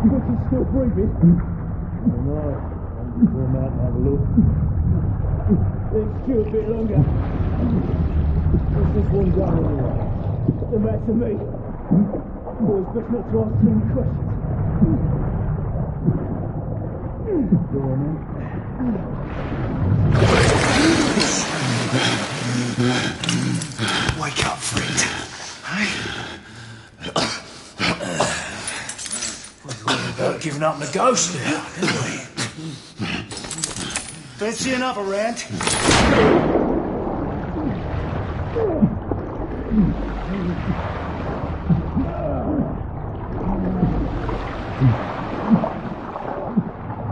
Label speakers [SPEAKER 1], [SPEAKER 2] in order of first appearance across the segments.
[SPEAKER 1] He's still breathing. Oh no, I'm just going out and have a look. Let's chill a bit longer. What's this one done anyway? The back to me. Boys, best not to ask too many questions. Go on then.
[SPEAKER 2] Wake up, friend. Hey? We were about giving up the ghost now, didn't we? Fancy another round?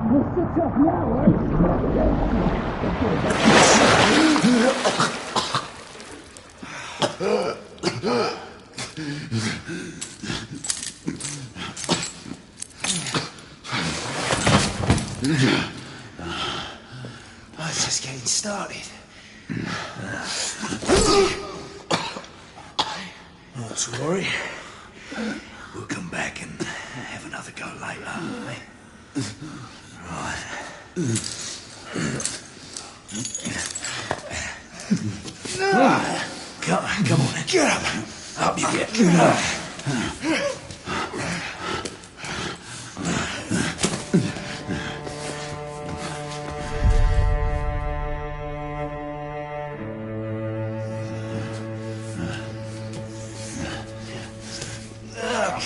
[SPEAKER 1] What's the tough now, eh?
[SPEAKER 2] Oh, it's just getting started. Not to worry. We'll come back and have another go later, eh? Right. Come on. Get up. Up you get.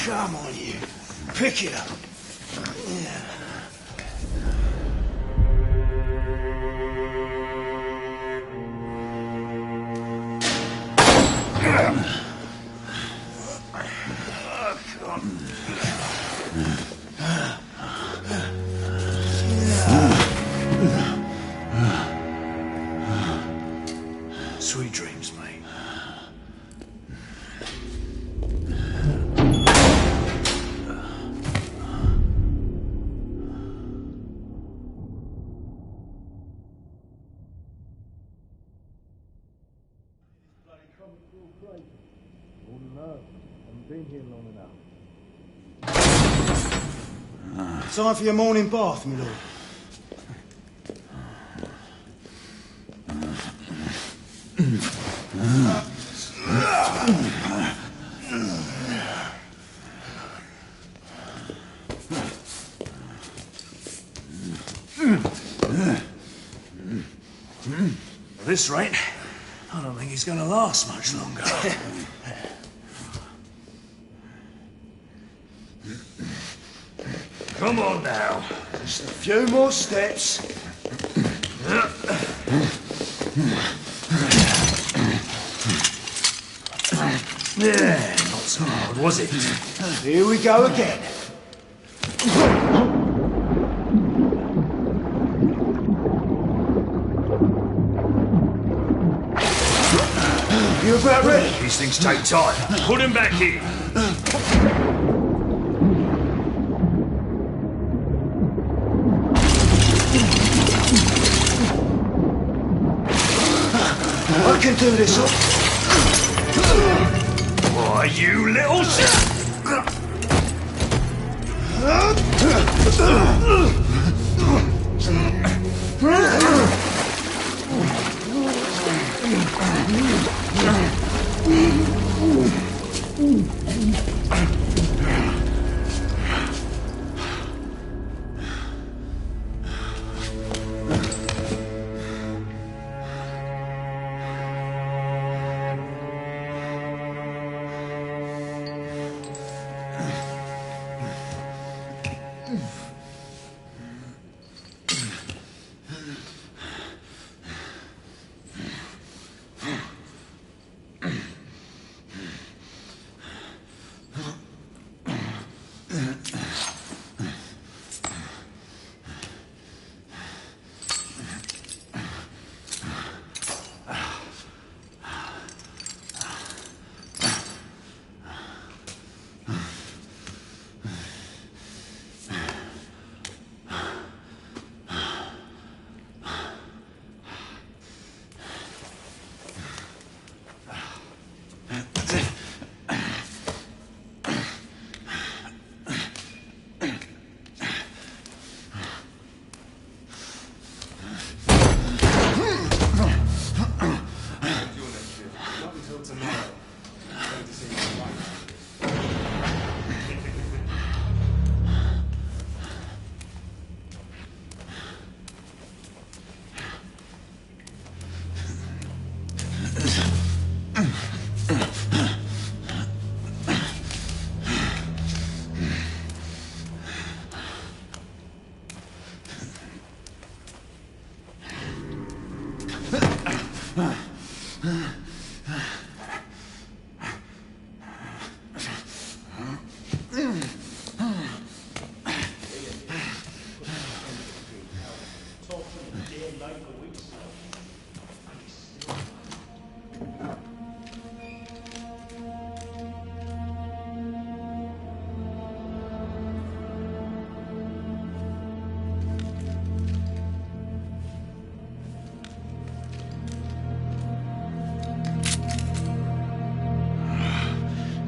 [SPEAKER 2] Come on, you. Pick it up. Yeah. Sweet dreams, mate.
[SPEAKER 1] Been here long enough.
[SPEAKER 2] Time for your morning bath, my lord. At this rate, I don't think he's going to last much longer. Come on now. Just a few more steps. Yeah, not so hard, was it? Here we go again. You about ready? These things take time. Put him back in. I can do this. Why, you little shit!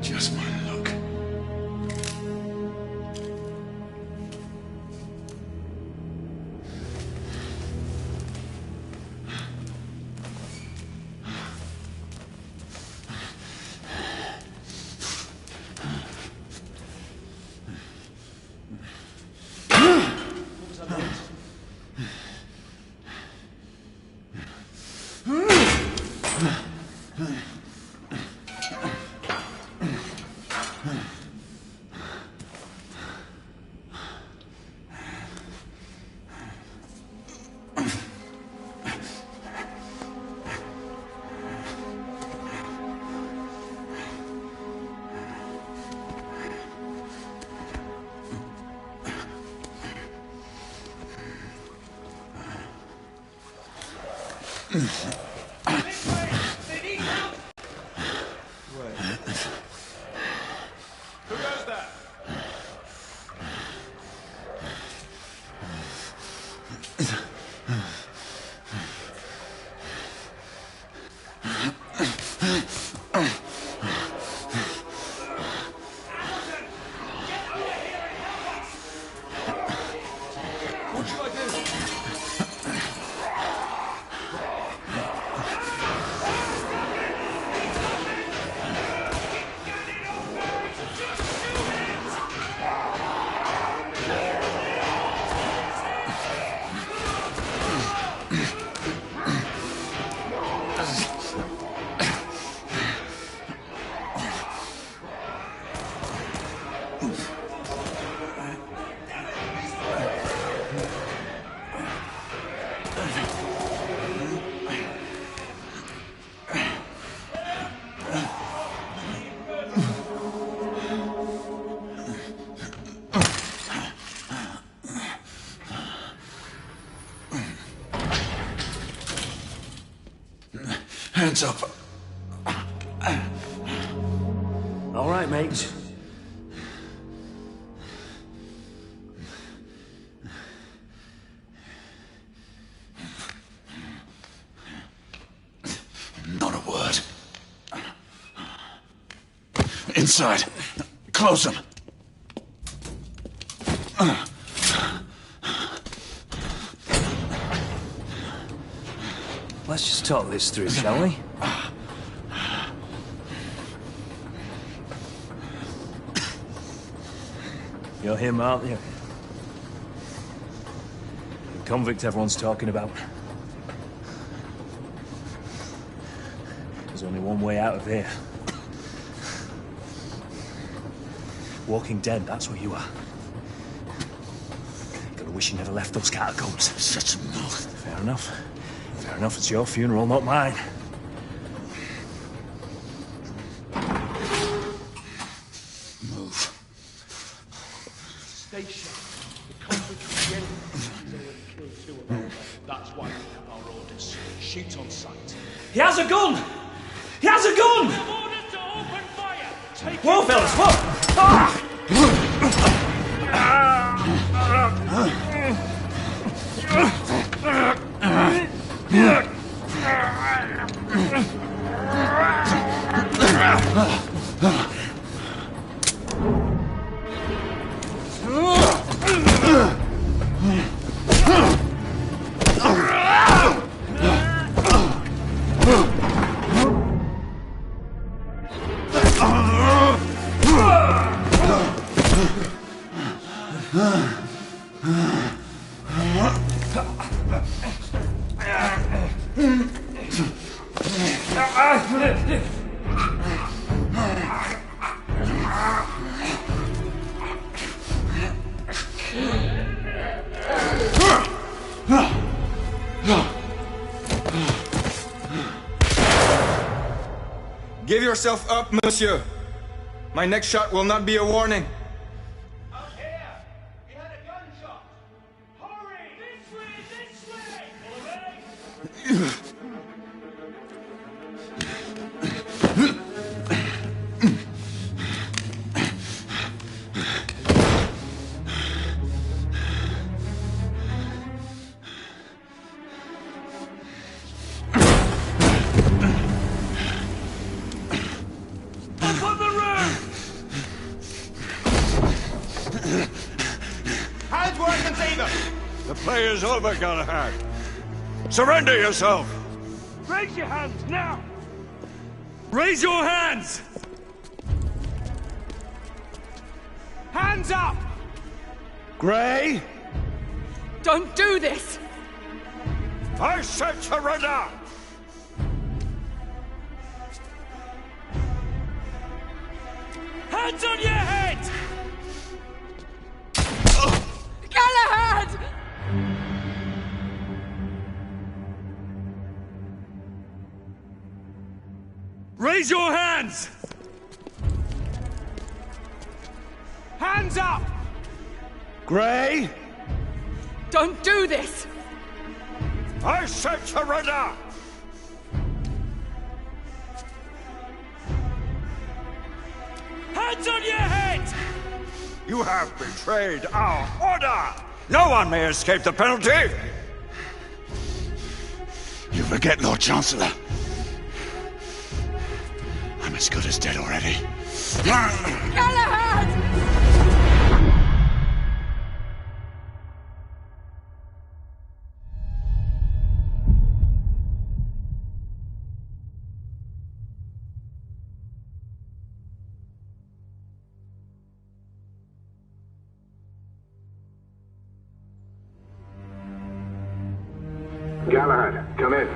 [SPEAKER 2] Just my luck.
[SPEAKER 3] Who does that? What should I do?
[SPEAKER 2] Hands up.
[SPEAKER 4] All right, mate.
[SPEAKER 2] Not a word. Inside. Close them.
[SPEAKER 4] Let's just talk this through, shall we? You're him, aren't you? The convict everyone's talking about. There's only one way out of here. Walking Dead, that's what you are. Gotta wish you never left those catacombs.
[SPEAKER 2] Such a mouth.
[SPEAKER 4] Fair enough. Fair enough, it's your funeral, not mine.
[SPEAKER 2] Move.
[SPEAKER 3] Stay sharp. The convict will get it. He's already killed 2 of our men. That's why we have our orders. Shoot on sight.
[SPEAKER 4] He has a gun! He has a gun!
[SPEAKER 3] Orders to open fire! Take
[SPEAKER 4] Whoa,
[SPEAKER 3] it
[SPEAKER 4] fellas,
[SPEAKER 3] down.
[SPEAKER 4] whoa! Ah!
[SPEAKER 5] Give yourself up, monsieur. My next shot will not be a warning.
[SPEAKER 3] Up here! We had a gunshot! Hurry! This way! This way!
[SPEAKER 6] The play is over, Galahad. Surrender yourself!
[SPEAKER 4] Raise your hands, now! Raise your hands!
[SPEAKER 3] Hands up!
[SPEAKER 6] Gray?
[SPEAKER 7] Don't do this!
[SPEAKER 6] I said surrender!
[SPEAKER 4] Hands on your head!
[SPEAKER 7] Galahad!
[SPEAKER 4] Raise your hands!
[SPEAKER 3] Hands up!
[SPEAKER 6] Gray?
[SPEAKER 7] Don't do this!
[SPEAKER 6] I said surrender!
[SPEAKER 4] Hands on your head!
[SPEAKER 6] You have betrayed our order! No one may escape the penalty!
[SPEAKER 2] You forget, Lord Chancellor. I'm as good as dead already.
[SPEAKER 7] Galahad!
[SPEAKER 8] Galahad, come in.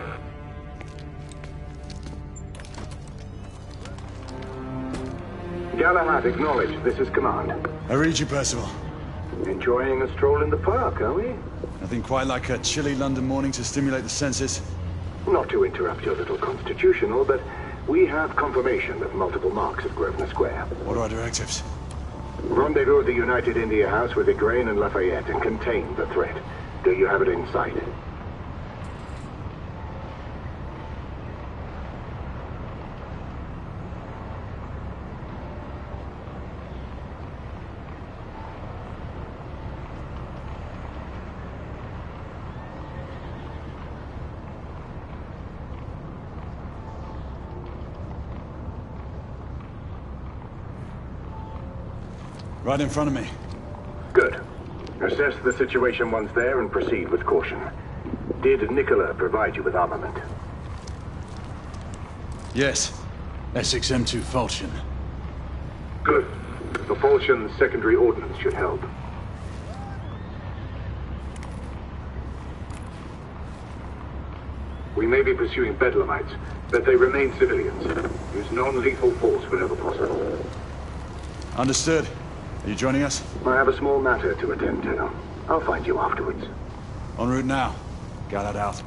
[SPEAKER 8] Galahad, acknowledge. This is command.
[SPEAKER 9] I read you, Percival.
[SPEAKER 8] Enjoying a stroll in the park, are we?
[SPEAKER 9] Nothing quite like a chilly London morning to stimulate the senses.
[SPEAKER 8] Not to interrupt your little constitutional, but we have confirmation of multiple marks of Grosvenor Square.
[SPEAKER 9] What are our directives?
[SPEAKER 8] Rendezvous at the United India House with Igraine and Lafayette and contain the threat. Do you have it in sight?
[SPEAKER 9] Right in front of me.
[SPEAKER 8] Good. Assess the situation once there and proceed with caution. Did Nicola provide you with armament?
[SPEAKER 9] Yes. Essex M2 Falchion.
[SPEAKER 8] Good. The Falchion's secondary ordnance should help. We may be pursuing Bedlamites, but they remain civilians. Use non-lethal force whenever possible.
[SPEAKER 9] Understood. Are you joining us?
[SPEAKER 8] I have a small matter to attend to. I'll find you afterwards.
[SPEAKER 9] En route now. Galahad out.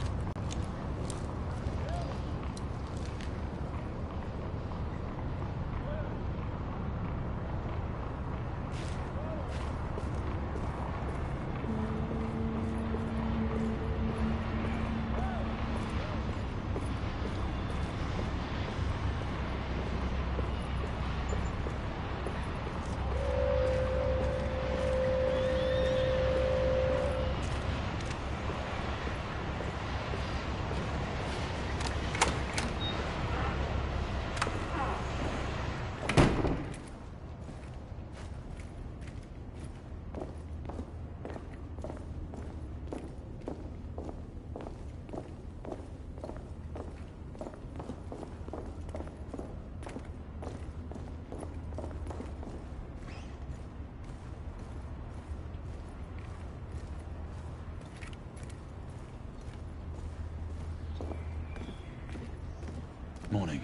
[SPEAKER 9] Morning.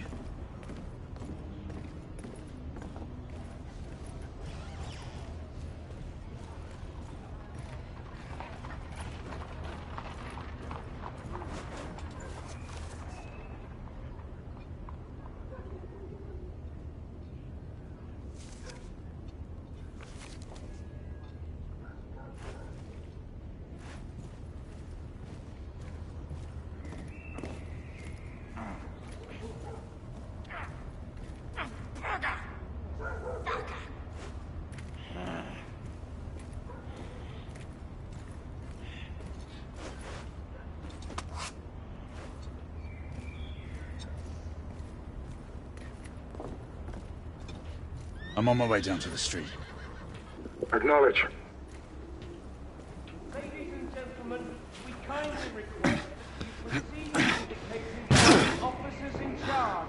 [SPEAKER 9] I'm on my way down to the street.
[SPEAKER 8] Acknowledge.
[SPEAKER 3] Ladies and gentlemen, we kindly request that you proceed indicating the officers in charge.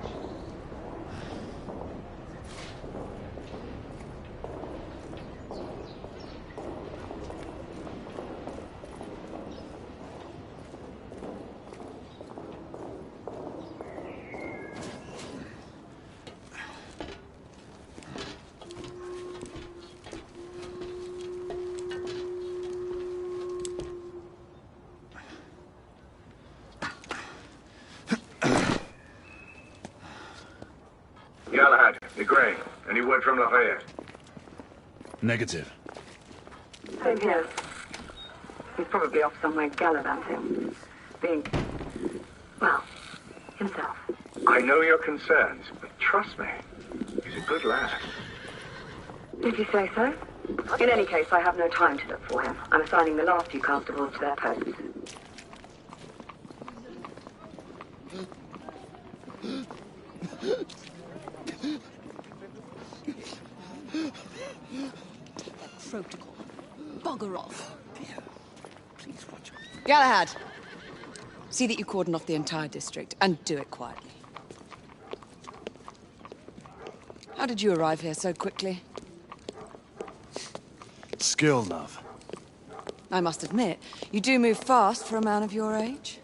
[SPEAKER 8] Galahad, Gray, any word from Lafayette?
[SPEAKER 9] Negative.
[SPEAKER 10] Same here. He's probably off somewhere gallivanting. Being, well, himself.
[SPEAKER 8] I know your concerns, but trust me, he's a good lad.
[SPEAKER 10] If you say so. In any case, I have no time to look for him. I'm assigning the last few constables to their posts.
[SPEAKER 11] Protocol. Bugger off.
[SPEAKER 2] Please watch out.
[SPEAKER 7] Galahad, see that you cordon off the entire district, and do it quietly. How did you arrive here so quickly?
[SPEAKER 9] Skill, love.
[SPEAKER 7] I must admit, you do move fast for a man of your age.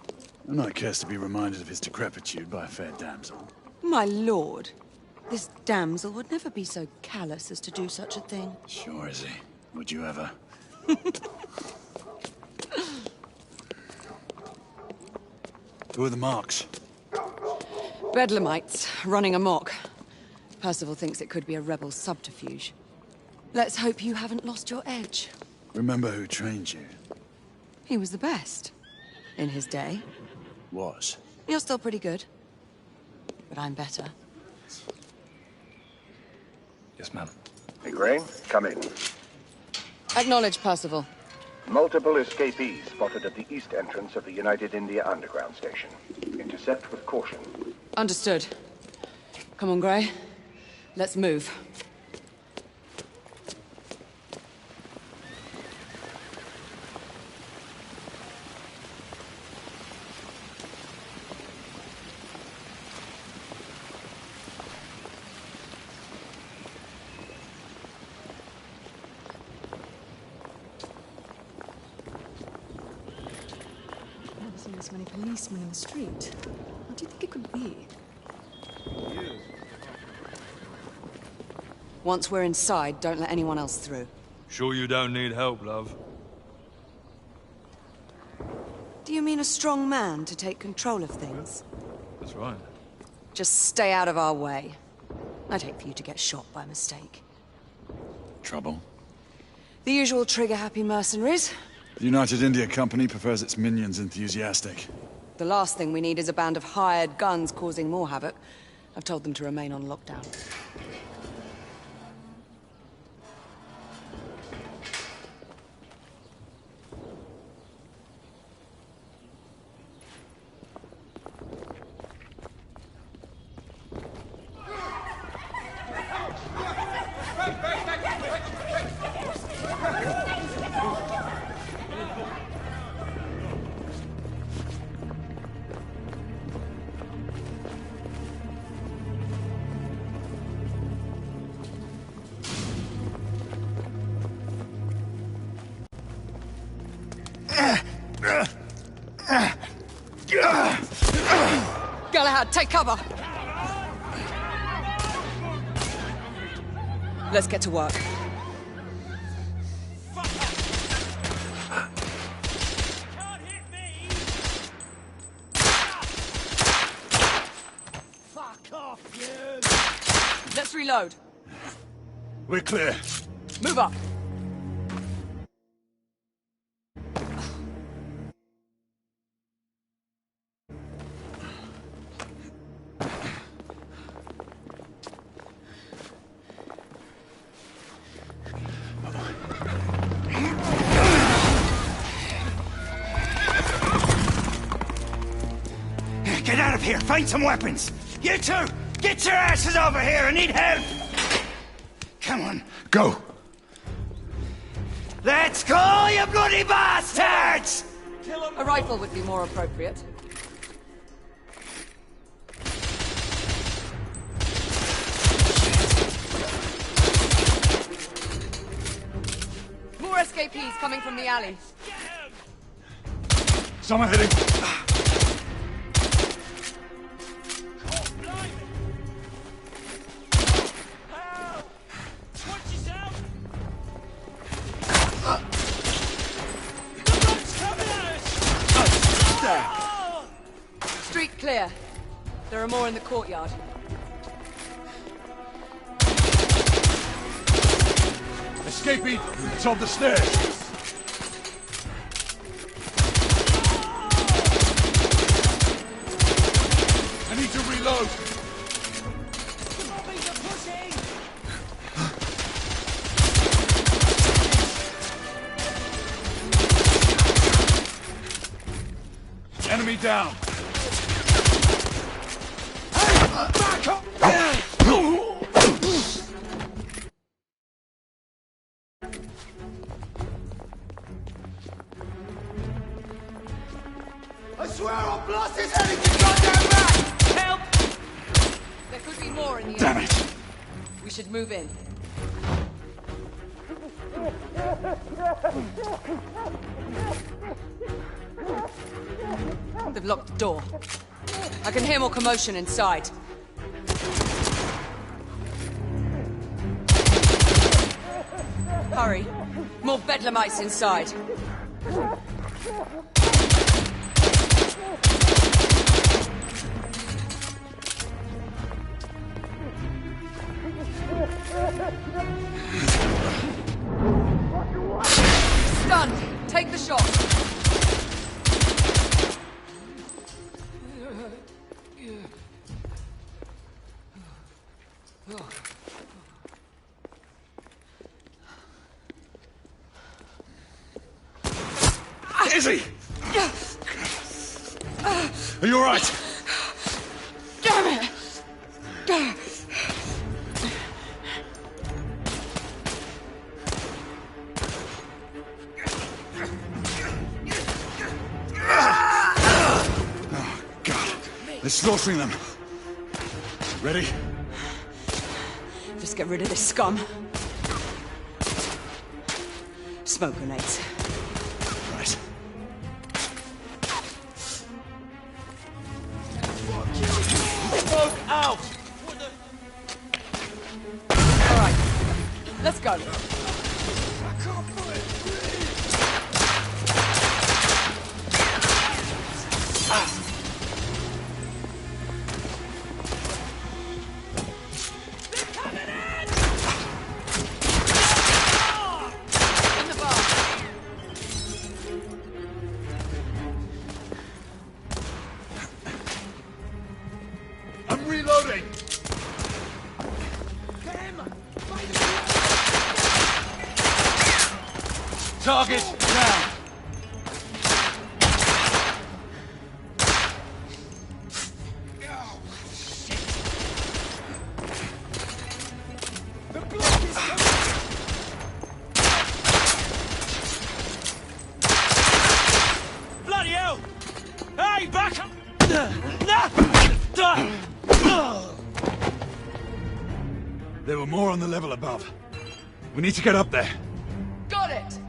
[SPEAKER 9] A knight cares to be reminded of his decrepitude by a fair damsel.
[SPEAKER 7] My lord, this damsel would never be so callous as to do such a thing.
[SPEAKER 9] Sure is he. Would you ever? Who are the marks?
[SPEAKER 7] Bedlamites, running amok. Percival thinks it could be a rebel subterfuge. Let's hope you haven't lost your edge.
[SPEAKER 9] Remember who trained you?
[SPEAKER 7] He was the best. In his day.
[SPEAKER 9] Was.
[SPEAKER 7] You're still pretty good. But I'm better.
[SPEAKER 2] Yes, ma'am.
[SPEAKER 8] Gray, come in.
[SPEAKER 7] Acknowledge, Percival.
[SPEAKER 8] Multiple escapees spotted at the east entrance of the United India Underground Station. Intercept with caution.
[SPEAKER 7] Understood. Come on, Gray. Let's move.
[SPEAKER 11] Never seen this many policemen in the street. What do you think it could be?
[SPEAKER 7] Once we're inside, don't let anyone else through.
[SPEAKER 4] Sure you don't need help, love?
[SPEAKER 7] Do you mean a strong man to take control of things?
[SPEAKER 4] That's right.
[SPEAKER 7] Just stay out of our way. I'd hate for you to get shot by mistake.
[SPEAKER 9] Trouble?
[SPEAKER 7] The usual trigger-happy mercenaries.
[SPEAKER 9] The United India Company prefers its minions enthusiastic.
[SPEAKER 7] The last thing we need is a band of hired guns causing more havoc. I've told them to remain on lockdown. Galahad, take cover! Let's get to work. Let's reload.
[SPEAKER 9] We're clear.
[SPEAKER 7] Move up.
[SPEAKER 2] Get out of here! Find some weapons! You two! Get your asses over here! I need help! Come on.
[SPEAKER 9] Go!
[SPEAKER 2] Let's go, you bloody bastards!
[SPEAKER 7] A rifle would be more appropriate. More escapees coming from the alley.
[SPEAKER 9] Someone hitting.
[SPEAKER 7] Street clear. There are more in the courtyard.
[SPEAKER 9] Escapee! It's on the stairs! I need to reload! Enemy down!
[SPEAKER 2] Back up! I swear I'll blast his head into goddamn back!
[SPEAKER 7] Help! There could be more in the
[SPEAKER 9] Damn
[SPEAKER 7] alley.
[SPEAKER 9] it!
[SPEAKER 7] We should move in. They've locked the door. I can hear more commotion inside. Hurry. More bedlamites inside. Stunned. Take the shot.
[SPEAKER 9] Izzy! Are you alright?
[SPEAKER 7] Damn it!
[SPEAKER 9] Oh, God. They're slaughtering them. Ready?
[SPEAKER 7] Just get rid of this scum. Smoke grenades.
[SPEAKER 9] Right.
[SPEAKER 3] Smoke out!
[SPEAKER 7] All right, let's go. In the bar.
[SPEAKER 9] I'm reloading! Target down!
[SPEAKER 3] Bloody hell! Hey, back up!
[SPEAKER 9] There were more on the level above. We need to get up there.
[SPEAKER 7] Got it.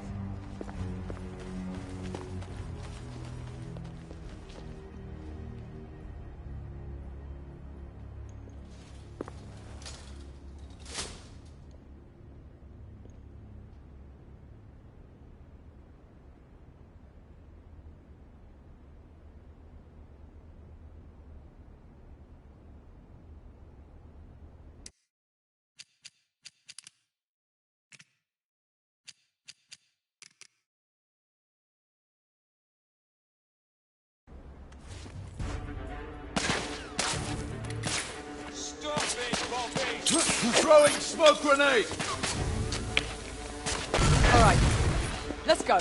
[SPEAKER 9] Throwing smoke grenade!
[SPEAKER 7] All right, let's go.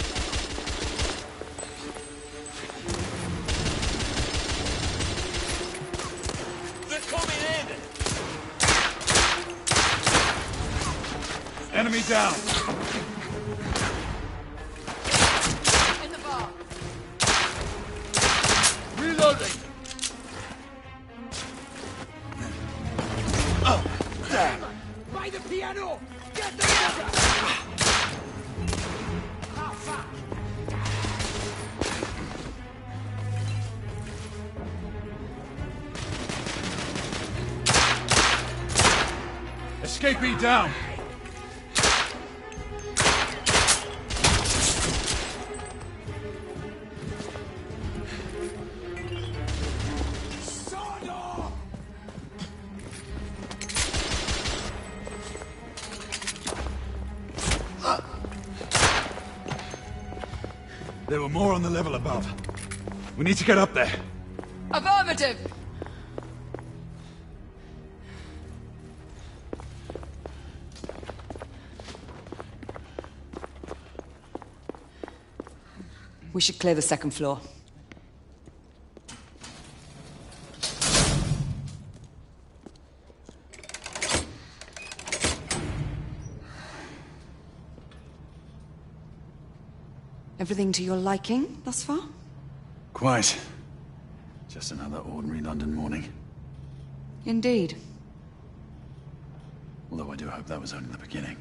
[SPEAKER 4] They're coming in!
[SPEAKER 9] Enemy down!
[SPEAKER 7] In the bar.
[SPEAKER 9] Reloading!
[SPEAKER 4] By the piano! Get the
[SPEAKER 9] Escapee down! There were more on the level above. We need to get up there.
[SPEAKER 7] Affirmative. We should clear the second floor. Everything to your liking thus far?
[SPEAKER 9] Quite. Just another ordinary London morning.
[SPEAKER 7] Indeed.
[SPEAKER 9] Although I do hope that was only the beginning.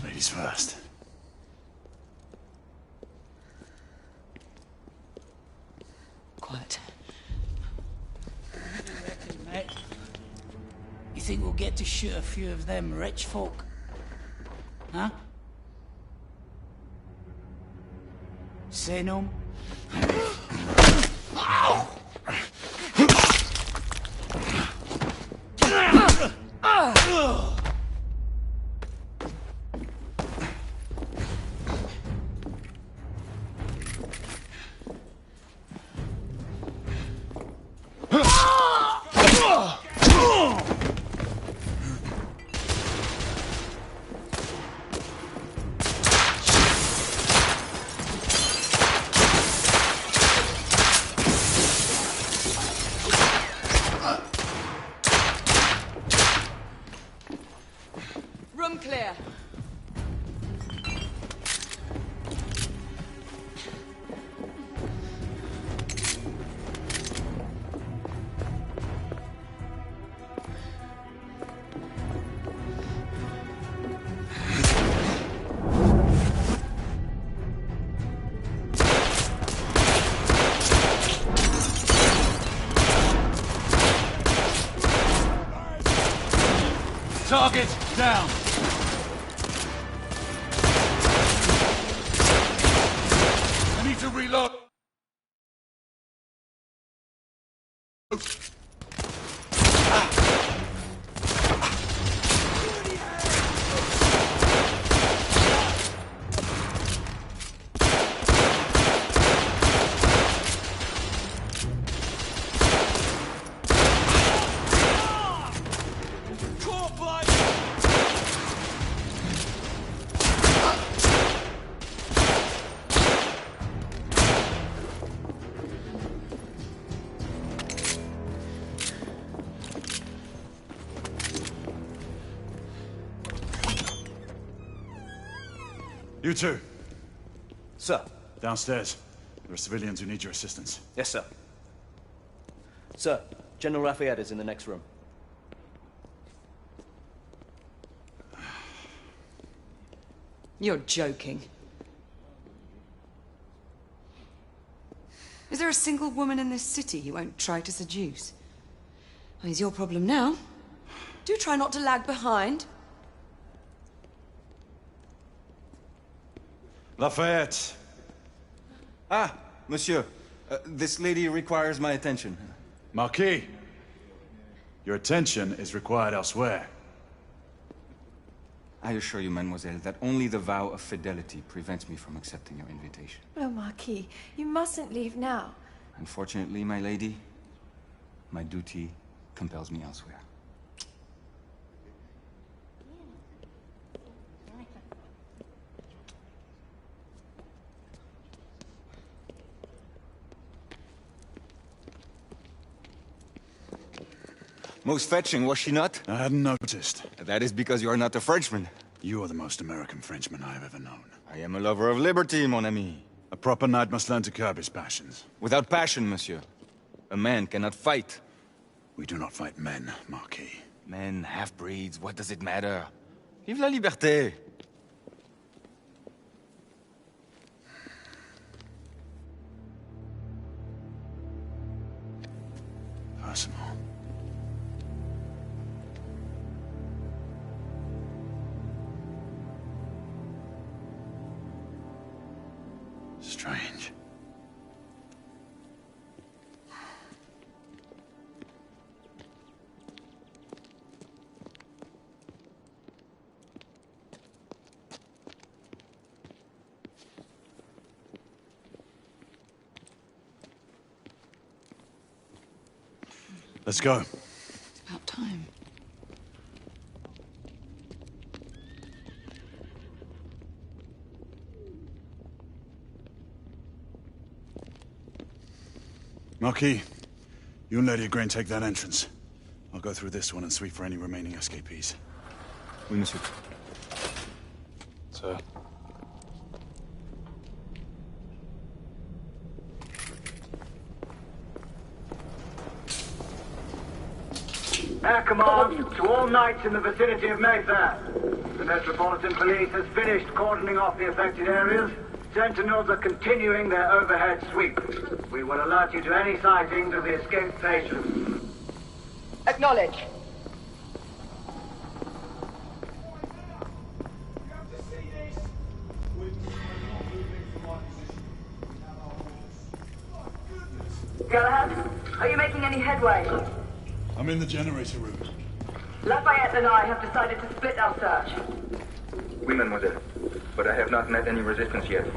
[SPEAKER 9] Ladies first.
[SPEAKER 7] Quiet.
[SPEAKER 12] Mate, you think we'll get to shoot a few of them rich folk? Huh? Say no?
[SPEAKER 7] Room clear.
[SPEAKER 9] Target down! I need to reload! You two.
[SPEAKER 13] Sir.
[SPEAKER 9] Downstairs. There are civilians who need your assistance.
[SPEAKER 13] Yes, sir. Sir, General Lafayette is in the next room.
[SPEAKER 7] You're joking. Is there a single woman in this city you won't try to seduce? Well, it's your problem now. Do try not to lag behind.
[SPEAKER 5] Lafayette. Ah, monsieur. This lady requires my attention.
[SPEAKER 9] Marquis, your attention is required elsewhere.
[SPEAKER 5] I assure you, mademoiselle, that only the vow of fidelity prevents me from accepting your invitation.
[SPEAKER 14] Oh, Marquis, you mustn't leave now.
[SPEAKER 5] Unfortunately, my lady, my duty compels me elsewhere. Most fetching, was she not?
[SPEAKER 9] I hadn't noticed.
[SPEAKER 5] That is because you are not a Frenchman.
[SPEAKER 9] You are the most American Frenchman I have ever known.
[SPEAKER 5] I am a lover of liberty, mon ami.
[SPEAKER 9] A proper knight must learn to curb his passions.
[SPEAKER 5] Without passion, monsieur, a man cannot fight.
[SPEAKER 9] We do not fight men, Marquis.
[SPEAKER 5] Men, half-breeds, what does it matter? Vive la liberté!
[SPEAKER 9] Personal. Strange. Let's go.
[SPEAKER 7] It's about time.
[SPEAKER 9] Marquis, you and Lady Grain take that entrance. I'll go through this one and sweep for any remaining escapees.
[SPEAKER 5] Oui, monsieur.
[SPEAKER 9] Sir.
[SPEAKER 15] Air command to all knights in the vicinity of Mayfair. The Metropolitan Police has finished cordoning off the affected areas. Sentinels are continuing their overhead sweep. We will alert you to any sightings of the escaped patients.
[SPEAKER 10] Acknowledge. Galahad, are you making any headway?
[SPEAKER 9] I'm in the generator room.
[SPEAKER 10] Lafayette and I have decided to split our search.
[SPEAKER 5] Oui, mademoiselle. But I have not met any resistance yet.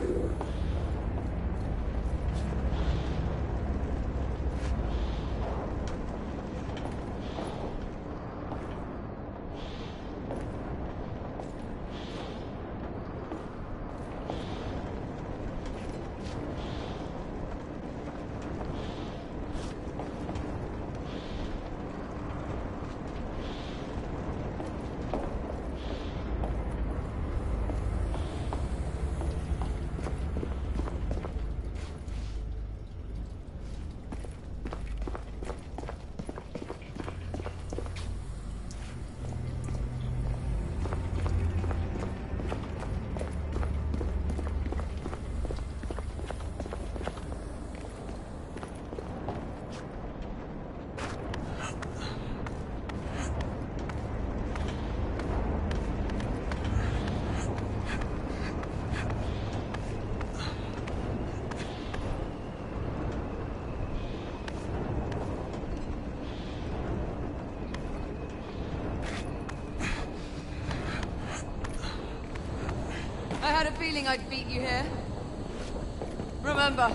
[SPEAKER 7] I had a feeling I'd beat you here. Remember,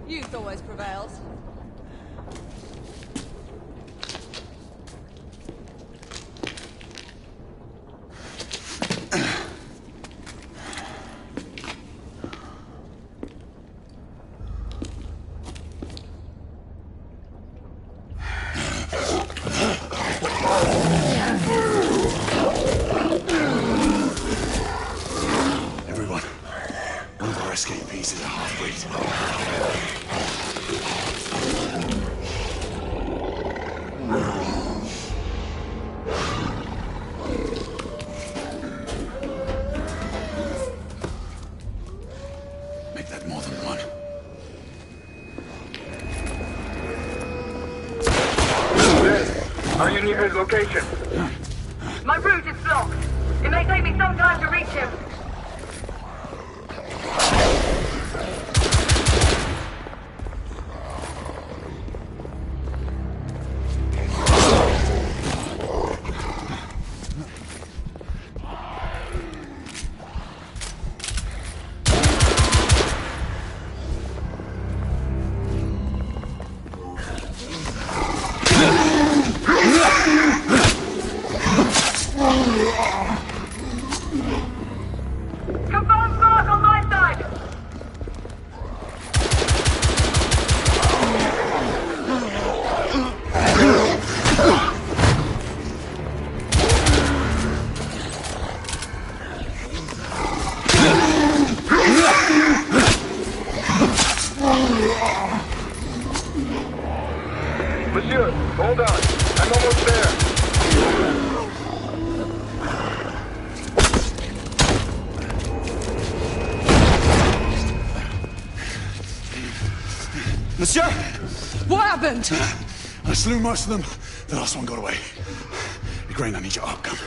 [SPEAKER 7] youth always prevails.
[SPEAKER 15] Are you near his location?
[SPEAKER 10] My route is blocked. It may take me some time to reach him.
[SPEAKER 8] Hold on. I'm almost there.
[SPEAKER 9] Monsieur!
[SPEAKER 7] What happened?
[SPEAKER 9] I slew most of them. The last one got away. Grain, I need your arc gun.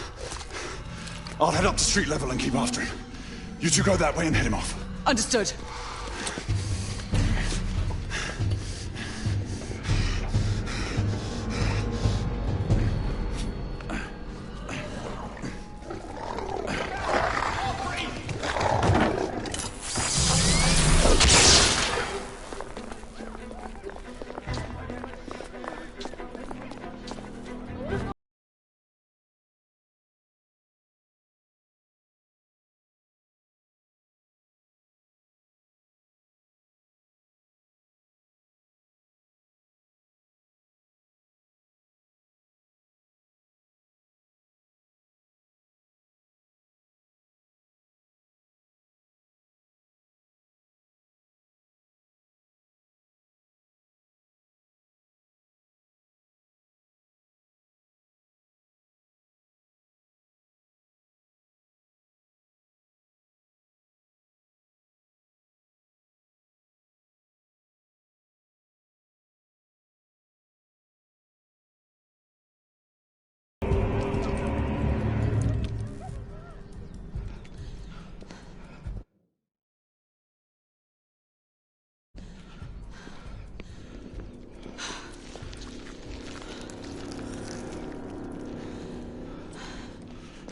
[SPEAKER 9] I'll head up to street level and keep after him. You two go that way and head him off.
[SPEAKER 7] Understood.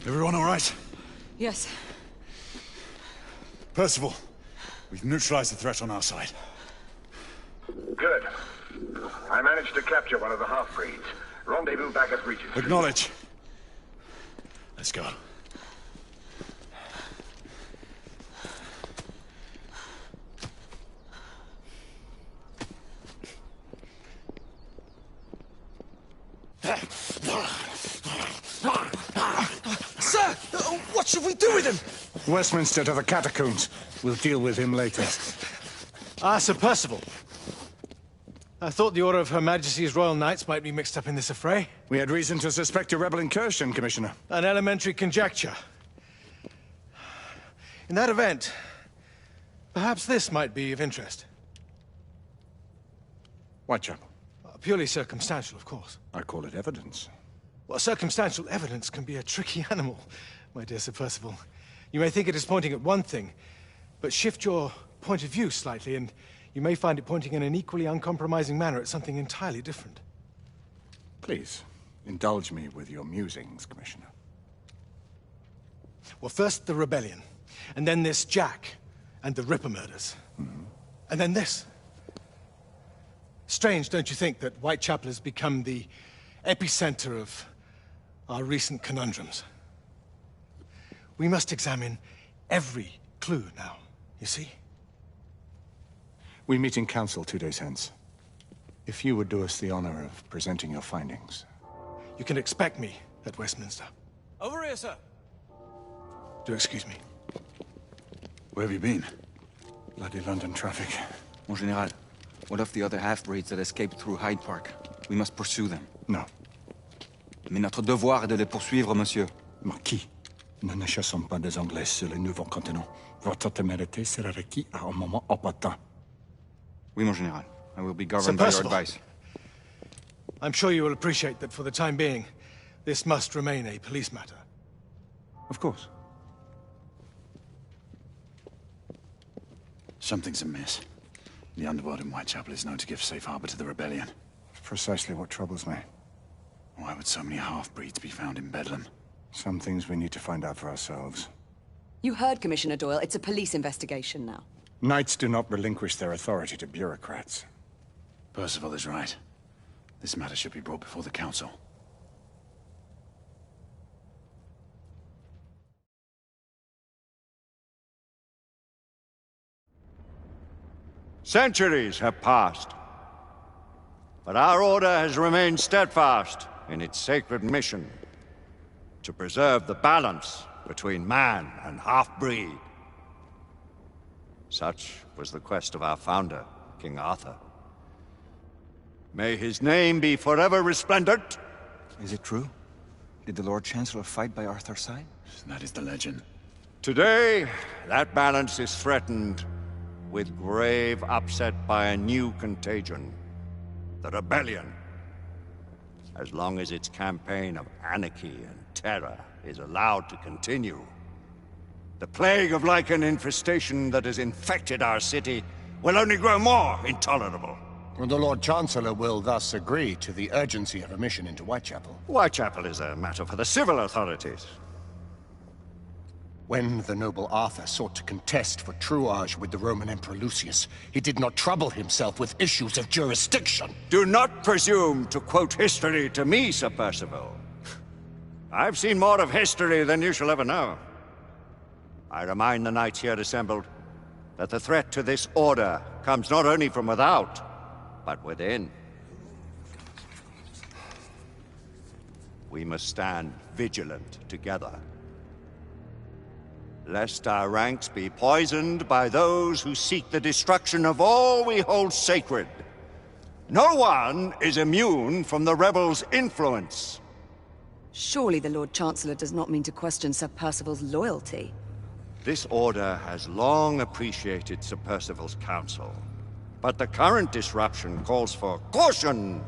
[SPEAKER 9] Everyone all right?
[SPEAKER 7] Yes.
[SPEAKER 9] Percival, we've neutralized the threat on our side.
[SPEAKER 8] Good. I managed to capture one of the half-breeds. Rendezvous back at Regent Street.
[SPEAKER 9] Acknowledge. Let's go.
[SPEAKER 4] Sir! What should we do with him?
[SPEAKER 16] Westminster to the catacombs. We'll deal with him later.
[SPEAKER 17] Ah, Sir Percival. I thought the Order of Her Majesty's Royal Knights might be mixed up in this affray.
[SPEAKER 16] We had reason to suspect a rebel incursion, Commissioner.
[SPEAKER 17] An elementary conjecture. In that event, perhaps this might be of interest.
[SPEAKER 16] Whitechapel?
[SPEAKER 17] Purely circumstantial, of course.
[SPEAKER 16] I call it evidence.
[SPEAKER 17] Well, circumstantial evidence can be a tricky animal, my dear Sir Percival. You may think it is pointing at one thing, but shift your point of view slightly, and you may find it pointing in an equally uncompromising manner at something entirely different.
[SPEAKER 16] Please, indulge me with your musings, Commissioner.
[SPEAKER 17] Well, first the rebellion, and then this Jack, and the Ripper murders. And then this. Strange, don't you think, that Whitechapel has become the epicenter of our recent conundrums? We must examine every clue now, you see?
[SPEAKER 16] We meet in council 2 days hence. If you would do us the honor of presenting your findings.
[SPEAKER 17] You can expect me at Westminster.
[SPEAKER 4] Over here, sir.
[SPEAKER 17] Do excuse me.
[SPEAKER 9] Where have you been?
[SPEAKER 16] Bloody London traffic.
[SPEAKER 5] Mon Général, what of the other half-breeds that escaped through Hyde Park? We must pursue them.
[SPEAKER 16] No.
[SPEAKER 5] Mais notre devoir est de les poursuivre, monsieur.
[SPEAKER 16] Marquis, nous ne chassons pas des Anglais sur le nouveau continent. Votre témérité sera requise à un moment opportun.
[SPEAKER 5] Oui, mon Général. I will be governed by your advice.
[SPEAKER 17] I'm sure you will appreciate that for the time being, this must remain a police matter.
[SPEAKER 16] Of course.
[SPEAKER 9] Something's amiss. The underworld in Whitechapel is known to give safe harbor to the rebellion.
[SPEAKER 16] It's precisely what troubles me.
[SPEAKER 9] Why would so many half-breeds be found in Bedlam?
[SPEAKER 16] Some things we need to find out for ourselves.
[SPEAKER 7] You heard Commissioner Doyle. It's a police investigation now.
[SPEAKER 16] Knights do not relinquish their authority to bureaucrats.
[SPEAKER 9] Percival is right. This matter should be brought before the council.
[SPEAKER 6] Centuries have passed, but our order has remained steadfast in its sacred mission to preserve the balance between man and half-breed. Such was the quest of our founder, King Arthur. May his name be forever resplendent.
[SPEAKER 18] Is it true? Did the Lord Chancellor fight by Arthur's side?
[SPEAKER 9] That is the legend.
[SPEAKER 6] Today, that balance is threatened with grave upset by a new contagion. The rebellion. As long as its campaign of anarchy and terror is allowed to continue, the plague of lichen infestation that has infected our city will only grow more intolerable.
[SPEAKER 19] The Lord Chancellor will thus agree to the urgency of a mission into Whitechapel.
[SPEAKER 6] Whitechapel is a matter for the civil authorities.
[SPEAKER 19] When the noble Arthur sought to contest for truage with the Roman Emperor Lucius, he did not trouble himself with issues of jurisdiction.
[SPEAKER 6] Do not presume to quote history to me, Sir Percival. I've seen more of history than you shall ever know. I remind the knights here assembled that the threat to this order comes not only from without, but within. We must stand vigilant together, lest our ranks be poisoned by those who seek the destruction of all we hold sacred. No one is immune from the rebels' influence.
[SPEAKER 7] Surely the Lord Chancellor does not mean to question Sir Percival's loyalty.
[SPEAKER 6] This order has long appreciated Sir Percival's counsel, but the current disruption calls for caution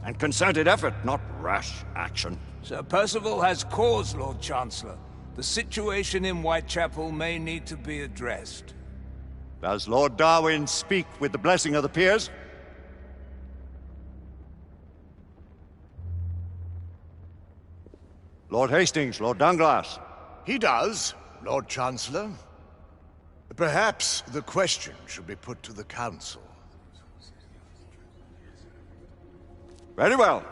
[SPEAKER 6] and concerted effort, not rash action.
[SPEAKER 20] Sir Percival has cause, Lord Chancellor. The situation in Whitechapel may need to be addressed.
[SPEAKER 6] Does Lord Darwin speak with the blessing of the peers? Lord Hastings, Lord Dunglass.
[SPEAKER 21] He does, Lord Chancellor. Perhaps the question should be put to the Council.
[SPEAKER 6] Very well.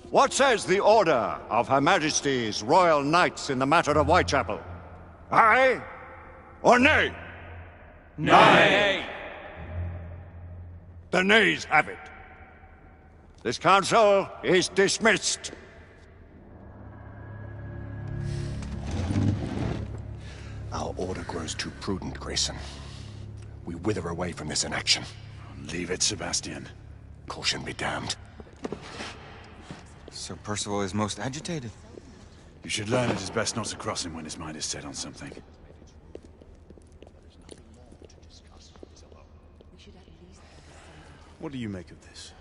[SPEAKER 6] What says the Order of Her Majesty's Royal Knights in the matter of Whitechapel? Aye or nay?
[SPEAKER 20] Nay.
[SPEAKER 6] The nays have it. This council is dismissed.
[SPEAKER 19] Our order grows too prudent, Grayson. We wither away from this inaction.
[SPEAKER 9] Leave it, Sebastian.
[SPEAKER 19] Caution be damned.
[SPEAKER 18] Sir Percival is most agitated.
[SPEAKER 9] You should learn it is best not to cross him when his mind is set on something. What do you make of this?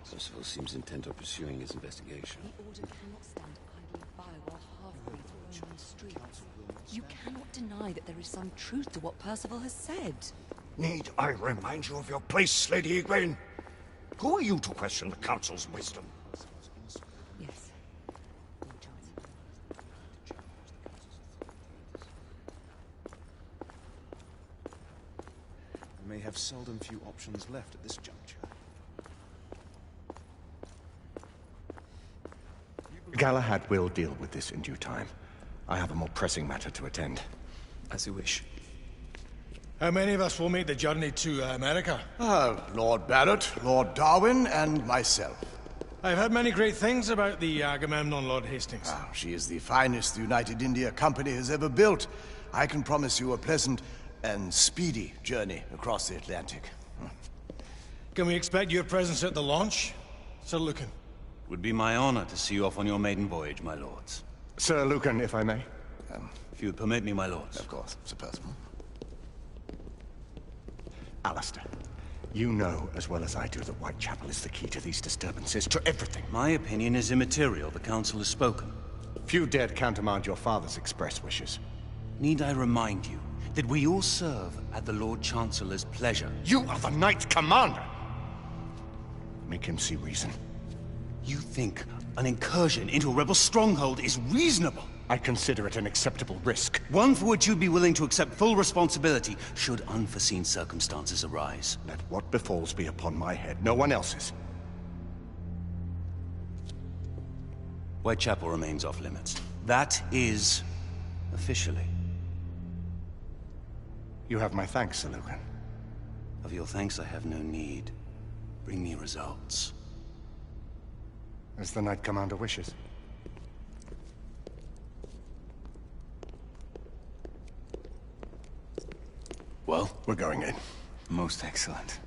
[SPEAKER 22] Percival seems intent on pursuing his investigation.
[SPEAKER 7] The Order cannot stand idly by while half-breeds roam the streets. You cannot deny that there is some truth to what Percival has said.
[SPEAKER 6] Need I remind you of your place, Lady Egwene? Who are you to question the Council's wisdom?
[SPEAKER 7] Yes.
[SPEAKER 9] We may have seldom few options left at this juncture.
[SPEAKER 19] Galahad will deal with this in due time. I have a more pressing matter to attend.
[SPEAKER 18] As you wish.
[SPEAKER 17] How many of us will make the journey to America?
[SPEAKER 21] Lord Barrett, Lord Darwin, and myself.
[SPEAKER 17] I've heard many great things about the Agamemnon, Lord Hastings.
[SPEAKER 21] She is the finest the United India Company has ever built. I can promise you a pleasant and speedy journey across the Atlantic.
[SPEAKER 17] Can we expect your presence at the launch, Sir Lucan?
[SPEAKER 23] Would be my honor to see you off on your maiden voyage, my lords.
[SPEAKER 19] Sir Lucan, if I may.
[SPEAKER 23] If you would permit me, my lords.
[SPEAKER 21] Of course, Sir Percival.
[SPEAKER 19] Alistair, you know as well as I do that Whitechapel is the key to these disturbances, to everything.
[SPEAKER 23] My opinion is immaterial. The Council has spoken.
[SPEAKER 19] Few dared countermand your father's express wishes.
[SPEAKER 23] Need I remind you that we all serve at the Lord Chancellor's pleasure?
[SPEAKER 19] You are the Knight Commander! Make him see reason.
[SPEAKER 23] You think an incursion into a rebel stronghold is reasonable?
[SPEAKER 19] I consider it an acceptable risk.
[SPEAKER 23] One for which you'd be willing to accept full responsibility should unforeseen circumstances arise.
[SPEAKER 19] Let what befalls be upon my head, no one else's.
[SPEAKER 23] Whitechapel remains off limits. That is officially.
[SPEAKER 19] You have my thanks, Sir Lucan.
[SPEAKER 23] Of your thanks I have no need. Bring me results.
[SPEAKER 19] As the Knight Commander wishes.
[SPEAKER 9] Well,
[SPEAKER 19] we're going in.
[SPEAKER 18] Most excellent.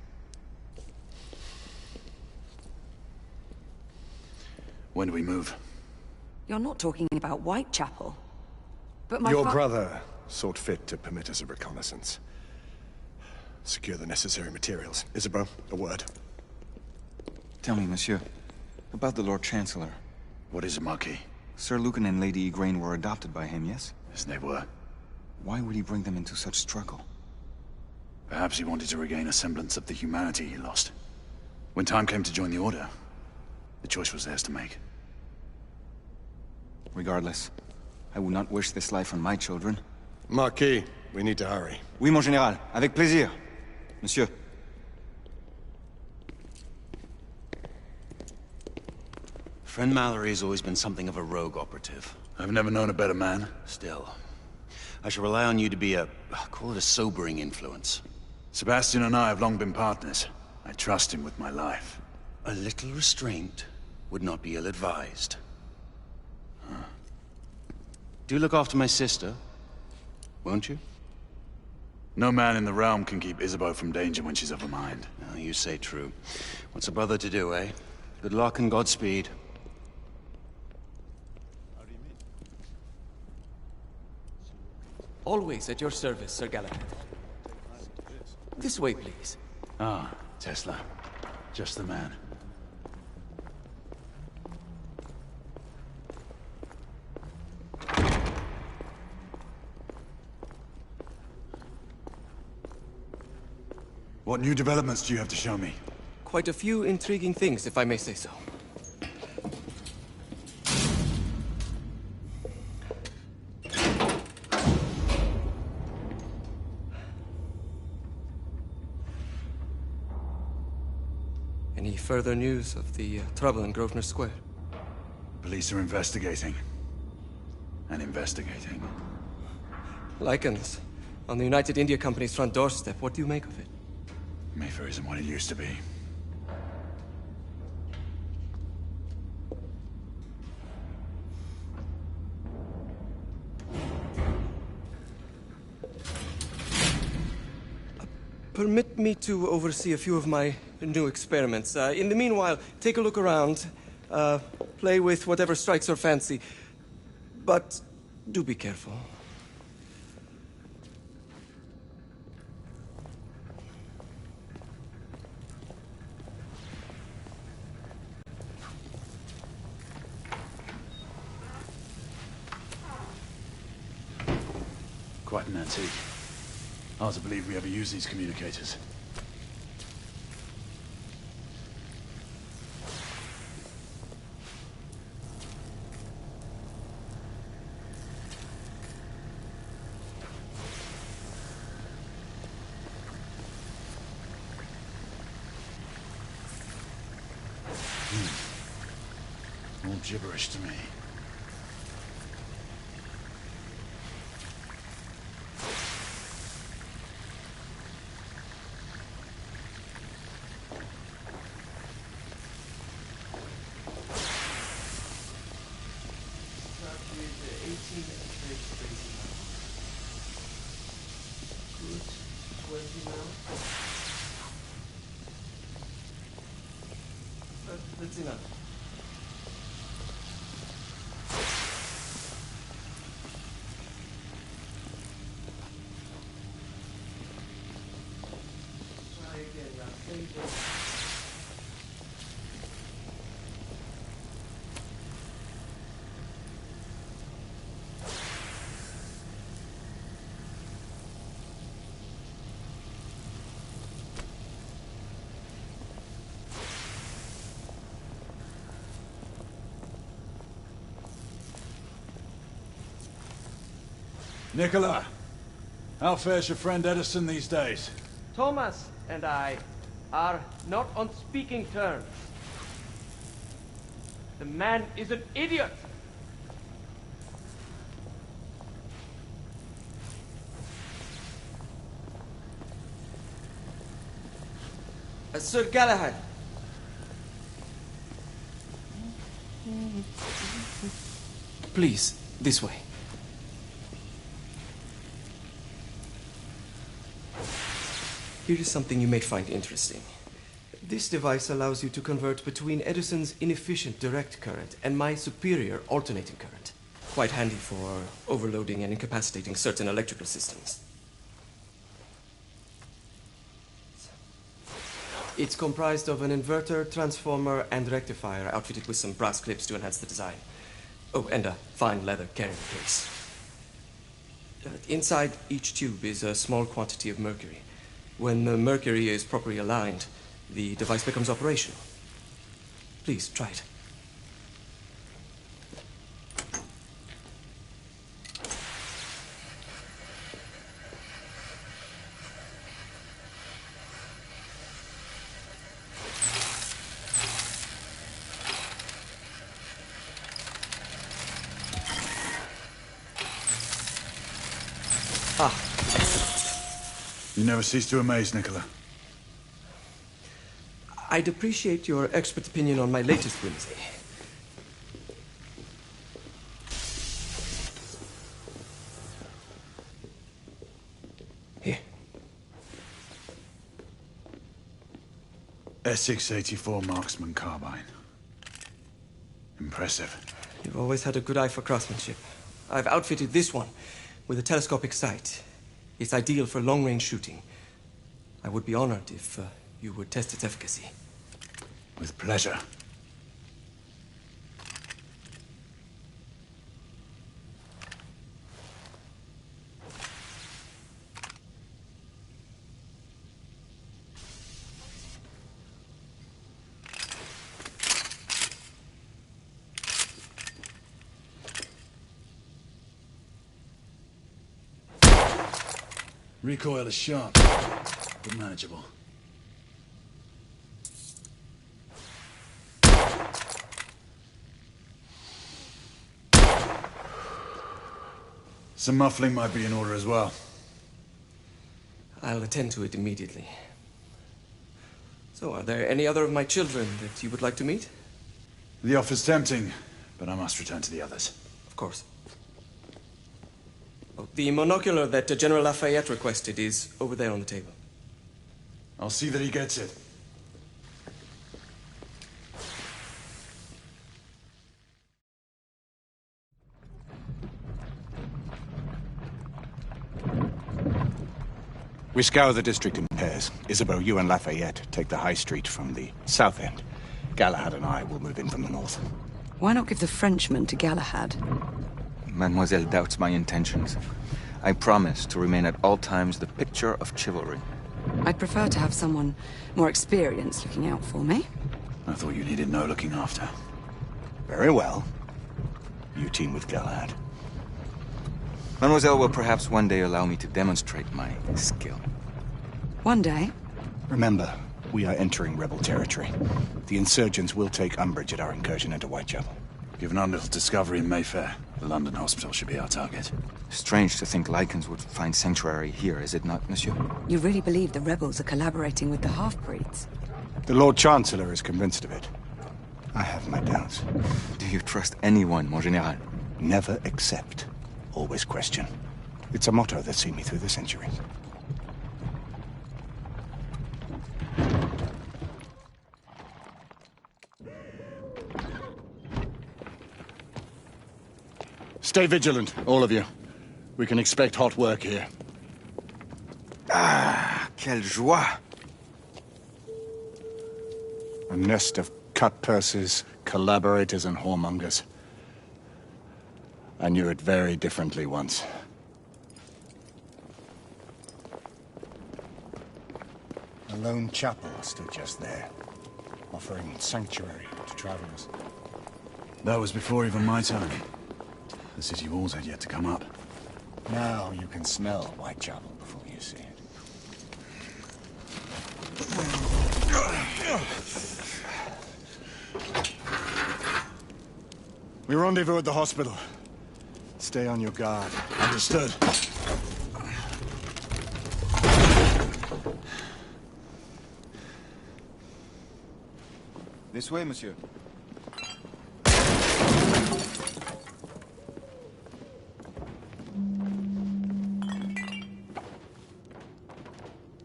[SPEAKER 9] When do we move?
[SPEAKER 7] You're not talking about Whitechapel. But my
[SPEAKER 9] Your brother sought fit to permit us a reconnaissance. Secure the necessary materials. Isabel, a word.
[SPEAKER 5] Tell me, monsieur, about the Lord Chancellor.
[SPEAKER 9] What is it, Marquis?
[SPEAKER 5] Sir Lucan and Lady Igraine were adopted by him, yes?
[SPEAKER 9] Yes, they were.
[SPEAKER 5] Why would he bring them into such struggle?
[SPEAKER 9] Perhaps he wanted to regain a semblance of the humanity he lost. When time came to join the Order, the choice was theirs to make.
[SPEAKER 5] Regardless, I would not wish this life on my children.
[SPEAKER 9] Marquis, we need to hurry.
[SPEAKER 5] Oui, mon général. Avec plaisir. Monsieur.
[SPEAKER 23] Friend Mallory has always been something of a rogue operative.
[SPEAKER 9] I've never known a better man.
[SPEAKER 23] Still, I shall rely on you to be call it a sobering influence.
[SPEAKER 9] Sebastian and I have long been partners. I trust him with my life.
[SPEAKER 23] A little restraint would not be ill-advised. Do look after my sister, won't you?
[SPEAKER 9] No man in the realm can keep Isabeau from danger when she's of a mind.
[SPEAKER 23] Oh, you say true. What's a brother to do, eh? Good luck and Godspeed.
[SPEAKER 1] Always at your service, Sir Galahad. This way, please.
[SPEAKER 9] Ah, Tesla. Just the man. What new developments do you have to show me?
[SPEAKER 1] Quite a few intriguing things, if I may say so. Any further news of the trouble in Grosvenor Square?
[SPEAKER 9] Police are investigating. And investigating.
[SPEAKER 1] Lycans, on the United India Company's front doorstep. What do you make of it?
[SPEAKER 9] Mayfair isn't what it used to be.
[SPEAKER 1] Permit me to oversee a few of my new experiments. In the meanwhile, take a look around. Play with whatever strikes your fancy. But do be careful.
[SPEAKER 9] Quite an antique. Hard to believe we ever use these communicators. All gibberish to me.
[SPEAKER 1] That's enough. Try again now. Same thing.
[SPEAKER 9] Nicola, how fares your friend Edison these days?
[SPEAKER 1] Thomas and I are not on speaking terms. The man is an idiot. Sir Galahad. Please, this way. Here is something you may find interesting. This device allows you to convert between Edison's inefficient direct current and my superior alternating current. Quite handy for overloading and incapacitating certain electrical systems. It's comprised of an inverter, transformer, and rectifier outfitted with some brass clips to enhance the design. Oh, and a fine leather carrying case. Inside each tube is a small quantity of mercury. When the mercury is properly aligned, the device becomes operational. Please, try it.
[SPEAKER 9] You never cease to amaze, Nicola.
[SPEAKER 1] I'd appreciate your expert opinion on my latest whimsy. Here.
[SPEAKER 9] S684 Marksman Carbine. Impressive.
[SPEAKER 1] You've always had a good eye for craftsmanship. I've outfitted this one with a telescopic sight. It's ideal for long-range shooting. I would be honored if you would test its efficacy.
[SPEAKER 9] With pleasure. Recoil is sharp, but manageable. Some muffling might be in order as well.
[SPEAKER 1] I'll attend to it immediately. So, are there any other of my children that you would like to meet?
[SPEAKER 9] The offer's tempting, but I must return to the others.
[SPEAKER 1] Of course. Oh, the monocular that General Lafayette requested is over there on the table.
[SPEAKER 9] I'll see that he gets it.
[SPEAKER 16] We scour the district in pairs. Isabeau, you and Lafayette take the high street from the south end. Galahad and I will move in from the north.
[SPEAKER 7] Why not give the Frenchman to Galahad?
[SPEAKER 18] Mademoiselle doubts my intentions. I promise to remain at all times the picture of chivalry.
[SPEAKER 7] I'd prefer to have someone more experienced looking out for me.
[SPEAKER 9] I thought you needed no looking after.
[SPEAKER 16] Very well. You team with Galahad.
[SPEAKER 18] Mademoiselle will perhaps one day allow me to demonstrate my skill.
[SPEAKER 7] One day?
[SPEAKER 16] Remember, we are entering rebel territory. The insurgents will take umbrage at our incursion into Whitechapel.
[SPEAKER 9] Given our little discovery in Mayfair, the London hospital should be our target.
[SPEAKER 18] Strange to think Lycans would find sanctuary here, is it not, monsieur?
[SPEAKER 7] You really believe the rebels are collaborating with the half-breeds?
[SPEAKER 16] The Lord Chancellor is convinced of it. I have my doubts.
[SPEAKER 18] Do you trust anyone, mon général?
[SPEAKER 16] Never accept. Always question. It's a motto that's seen me through the centuries. Stay vigilant, all of you. We can expect hot work here.
[SPEAKER 18] Ah, quelle joie!
[SPEAKER 16] A nest of cut-purses, collaborators, and whoremongers. I knew it very differently once. A lone chapel stood just there, offering sanctuary to travelers.
[SPEAKER 9] That was before even my time. The city walls had yet to come up.
[SPEAKER 16] Now you can smell Whitechapel before you see it. We rendezvous at the hospital. Stay on your guard.
[SPEAKER 9] Understood.
[SPEAKER 5] This way, monsieur.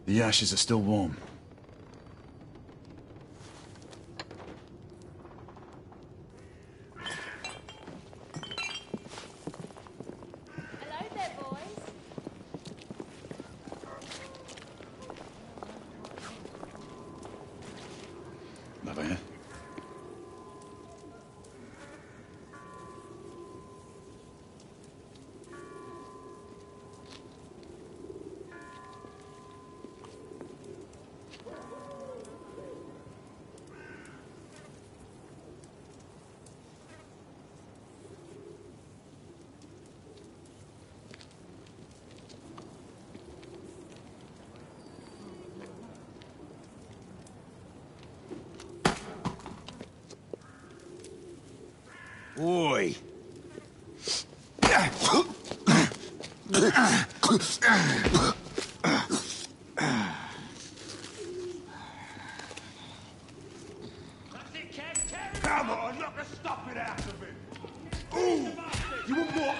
[SPEAKER 9] The ashes are still warm.
[SPEAKER 2] Oi!
[SPEAKER 4] Come on, knock the stuffing out of it! Ooh! You want more?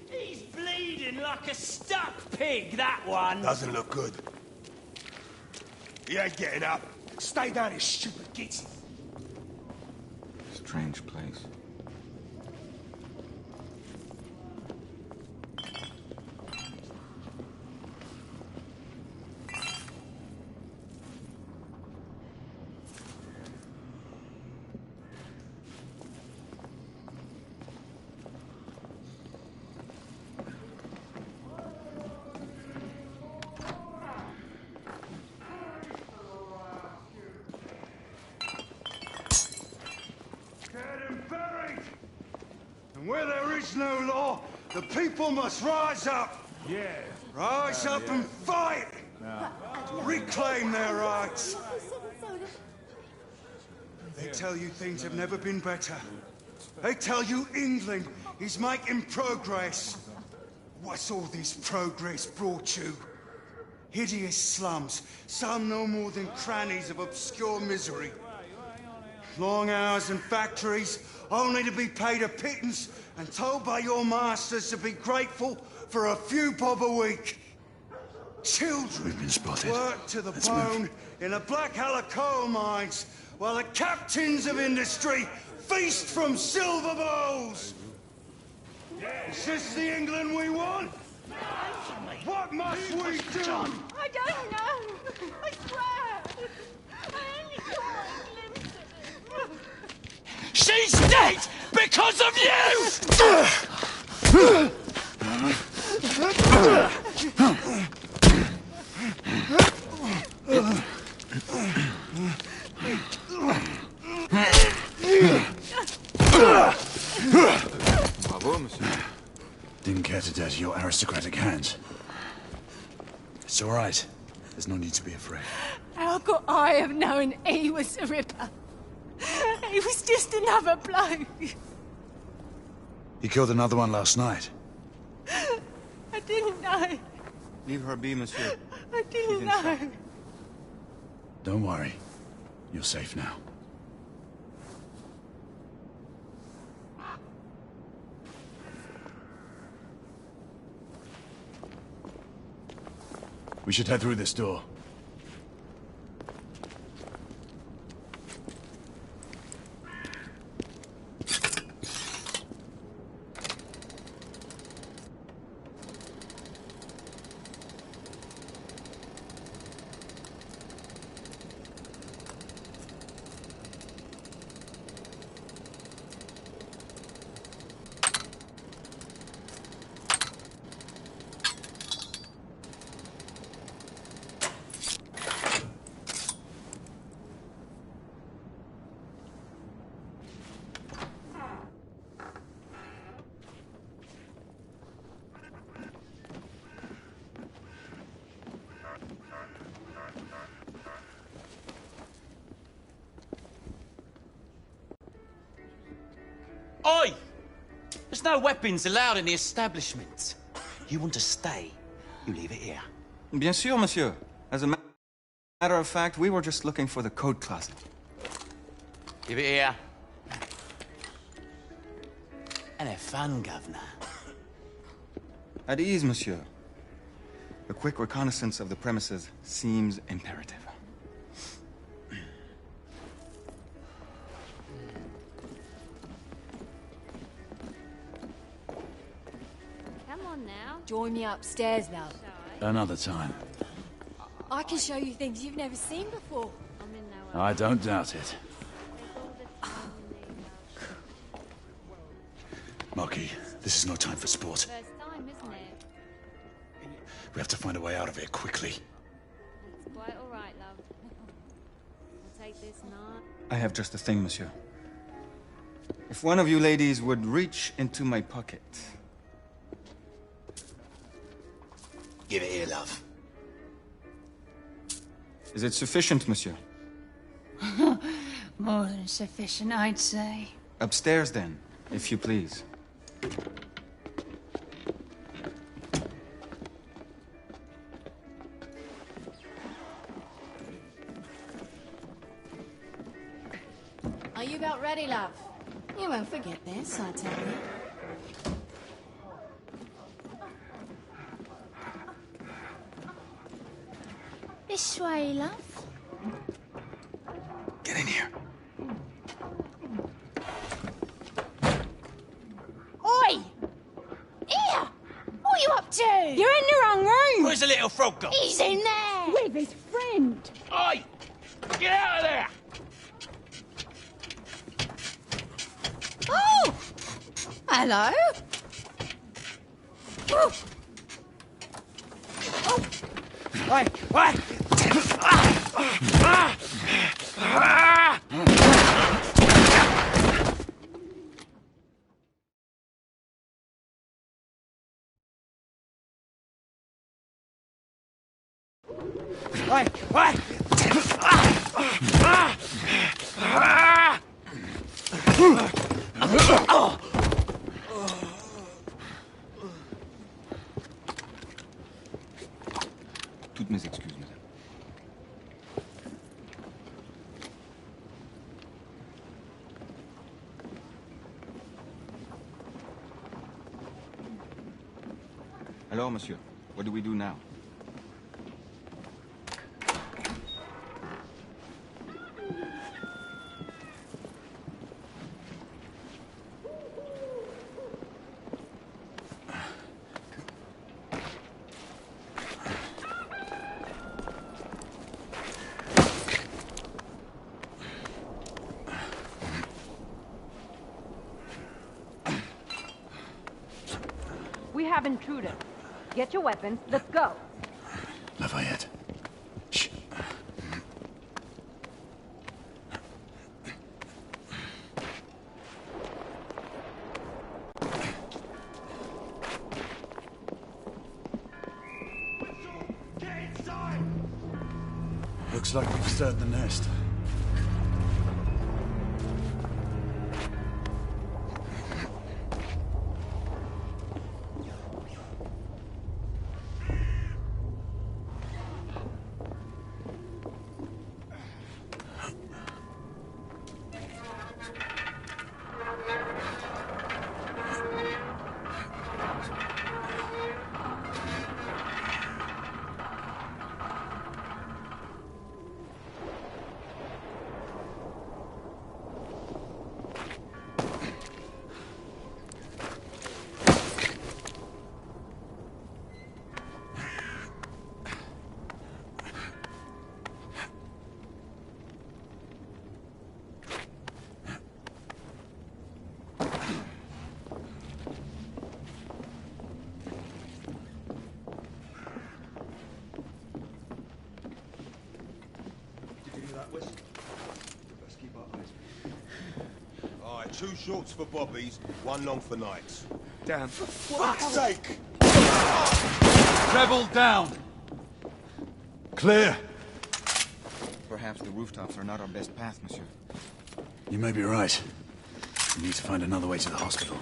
[SPEAKER 12] He's bleeding like a stuck pig, that one!
[SPEAKER 2] Doesn't look good. He ain't getting up. Stay down, you stupid git.
[SPEAKER 18] Strange place.
[SPEAKER 2] And where there is no law, the people must rise up.
[SPEAKER 4] Yeah.
[SPEAKER 2] Rise up and fight. Reclaim their rights. They tell you things have never been better. They tell you England is making progress. What's all this progress brought you? Hideous slums, some no more than crannies of obscure misery. Long hours in factories, only to be paid a pittance and told by your masters to be grateful for a few bob a week. Children
[SPEAKER 9] We've been spotted.
[SPEAKER 2] work to the
[SPEAKER 9] Let's
[SPEAKER 2] bone
[SPEAKER 9] move.
[SPEAKER 2] in the Blackhallow coal mines, while the captains of industry feast from silver bowls. Is this the England we want? What must we do?
[SPEAKER 14] I don't know. I swear. I only caught a glimpse of it.
[SPEAKER 12] She's dead because of you!
[SPEAKER 18] Bravo, monsieur.
[SPEAKER 9] Didn't care to dirty your aristocratic hands. It's all right. There's no need to be afraid.
[SPEAKER 14] How could I have known he was the Ripper? He was just another bloke.
[SPEAKER 9] He killed another one last night.
[SPEAKER 14] I didn't know.
[SPEAKER 18] Leave her be, monsieur.
[SPEAKER 14] I didn't know.
[SPEAKER 9] Don't worry. You're safe now. We should head through this door.
[SPEAKER 3] Oi! There's no weapons allowed in the establishment. You want to stay, you leave it here.
[SPEAKER 18] Bien sûr, monsieur. As a matter of fact, we were just looking for the code closet.
[SPEAKER 3] Give it here. And have fun, governor.
[SPEAKER 18] At ease, monsieur. A quick reconnaissance of the premises seems imperative.
[SPEAKER 11] Come on now.
[SPEAKER 14] Join me upstairs, love.
[SPEAKER 9] Another time.
[SPEAKER 14] I can show you things you've never seen before.
[SPEAKER 9] I don't doubt it. Marquis, this is no time for sport.
[SPEAKER 11] First time, isn't it?
[SPEAKER 9] We have to find a way out of here quickly.
[SPEAKER 11] It's quite all right, love. I'll take this knife.
[SPEAKER 18] I have just the thing, monsieur. If one of you ladies would reach into my pocket.
[SPEAKER 3] Give it here, love.
[SPEAKER 18] Is it sufficient, monsieur?
[SPEAKER 12] More than sufficient, I'd say.
[SPEAKER 18] Upstairs, then, if you please.
[SPEAKER 11] Are you about ready, love? You won't forget this, I tell you. This way, love.
[SPEAKER 18] Get in here.
[SPEAKER 14] Oi! Here! What are you up to?
[SPEAKER 3] You're in the wrong room! Where's the little frog gone?
[SPEAKER 14] He's in there! With his friend.
[SPEAKER 3] Oi! Get out of there!
[SPEAKER 14] Oh! Hello? Oh.
[SPEAKER 3] Oi! Oi! Oi! Oi!
[SPEAKER 18] Toutes mes excuses, madame. Alors, monsieur, what do we do now?
[SPEAKER 10] We have intruders. Get your weapons. Let's go.
[SPEAKER 9] Lafayette. Shh. Looks like we've stirred the nest.
[SPEAKER 13] Alright, 2 shorts for bobbies, 1 long for nights.
[SPEAKER 4] Damn.
[SPEAKER 13] For fuck's sake!
[SPEAKER 4] Treble down!
[SPEAKER 9] Clear.
[SPEAKER 18] Perhaps the rooftops are not our best path, monsieur.
[SPEAKER 9] You may be right. We need to find another way to the hospital.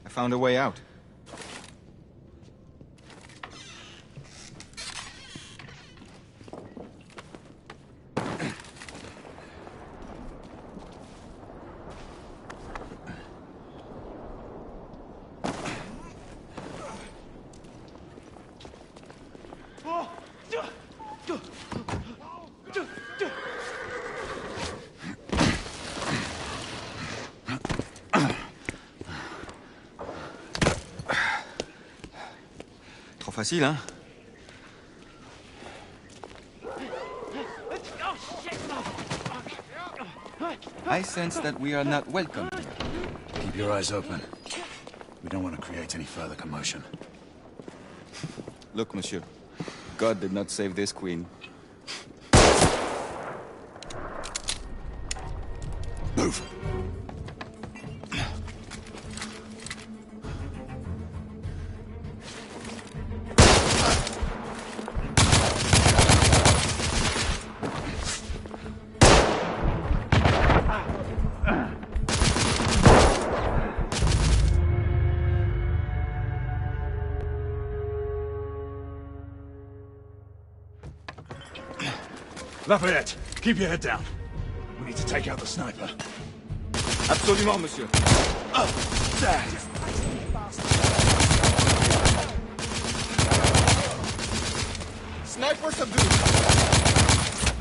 [SPEAKER 18] I found a way out. Trop facile, hein? I sense that we are not welcome here.
[SPEAKER 9] Keep your eyes open. We don't want to create any further commotion.
[SPEAKER 18] Look, monsieur. God did not save this queen.
[SPEAKER 9] Move! Lafayette, keep your head down. We need to take out the sniper.
[SPEAKER 5] Absolument, monsieur. Sniper subdued.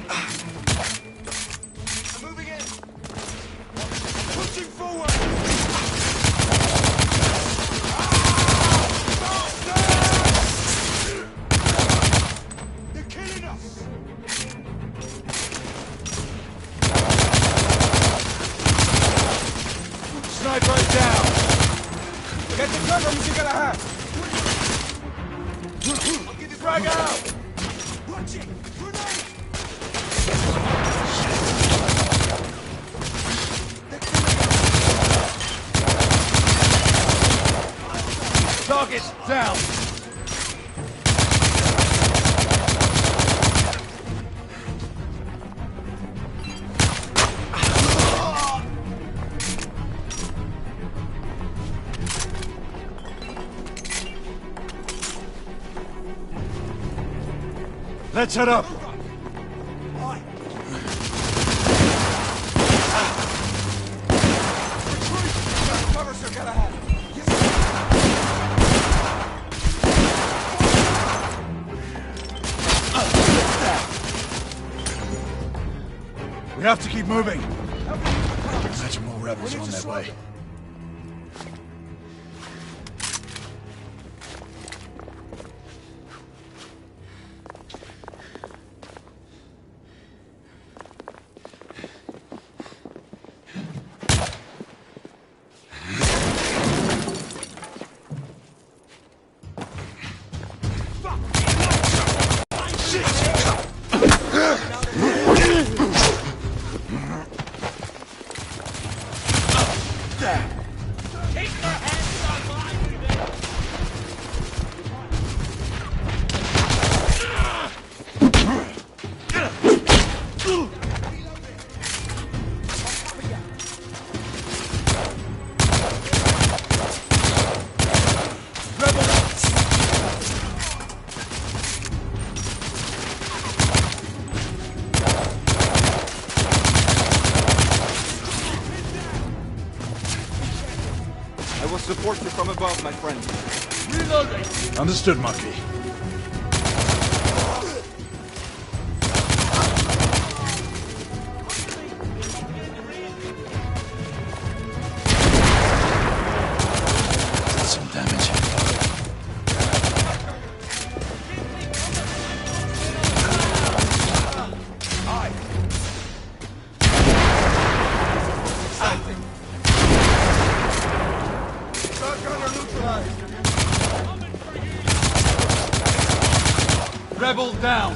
[SPEAKER 5] I'm moving in.
[SPEAKER 2] Pushing forward! They're killing us!
[SPEAKER 9] Sniper down!
[SPEAKER 5] Get the cover, monsieur Galahad.
[SPEAKER 2] I'll get the
[SPEAKER 5] Frag out!
[SPEAKER 2] Watch it! Grenade!
[SPEAKER 9] Target down! Let's head up!
[SPEAKER 5] Cover, Sir Galahad.
[SPEAKER 9] We have to keep moving. Imagine more rebels are on their way.
[SPEAKER 5] I will support you from above, my friend.
[SPEAKER 9] Reloading! Understood, Monkey. Did some damage.
[SPEAKER 5] Rebel down!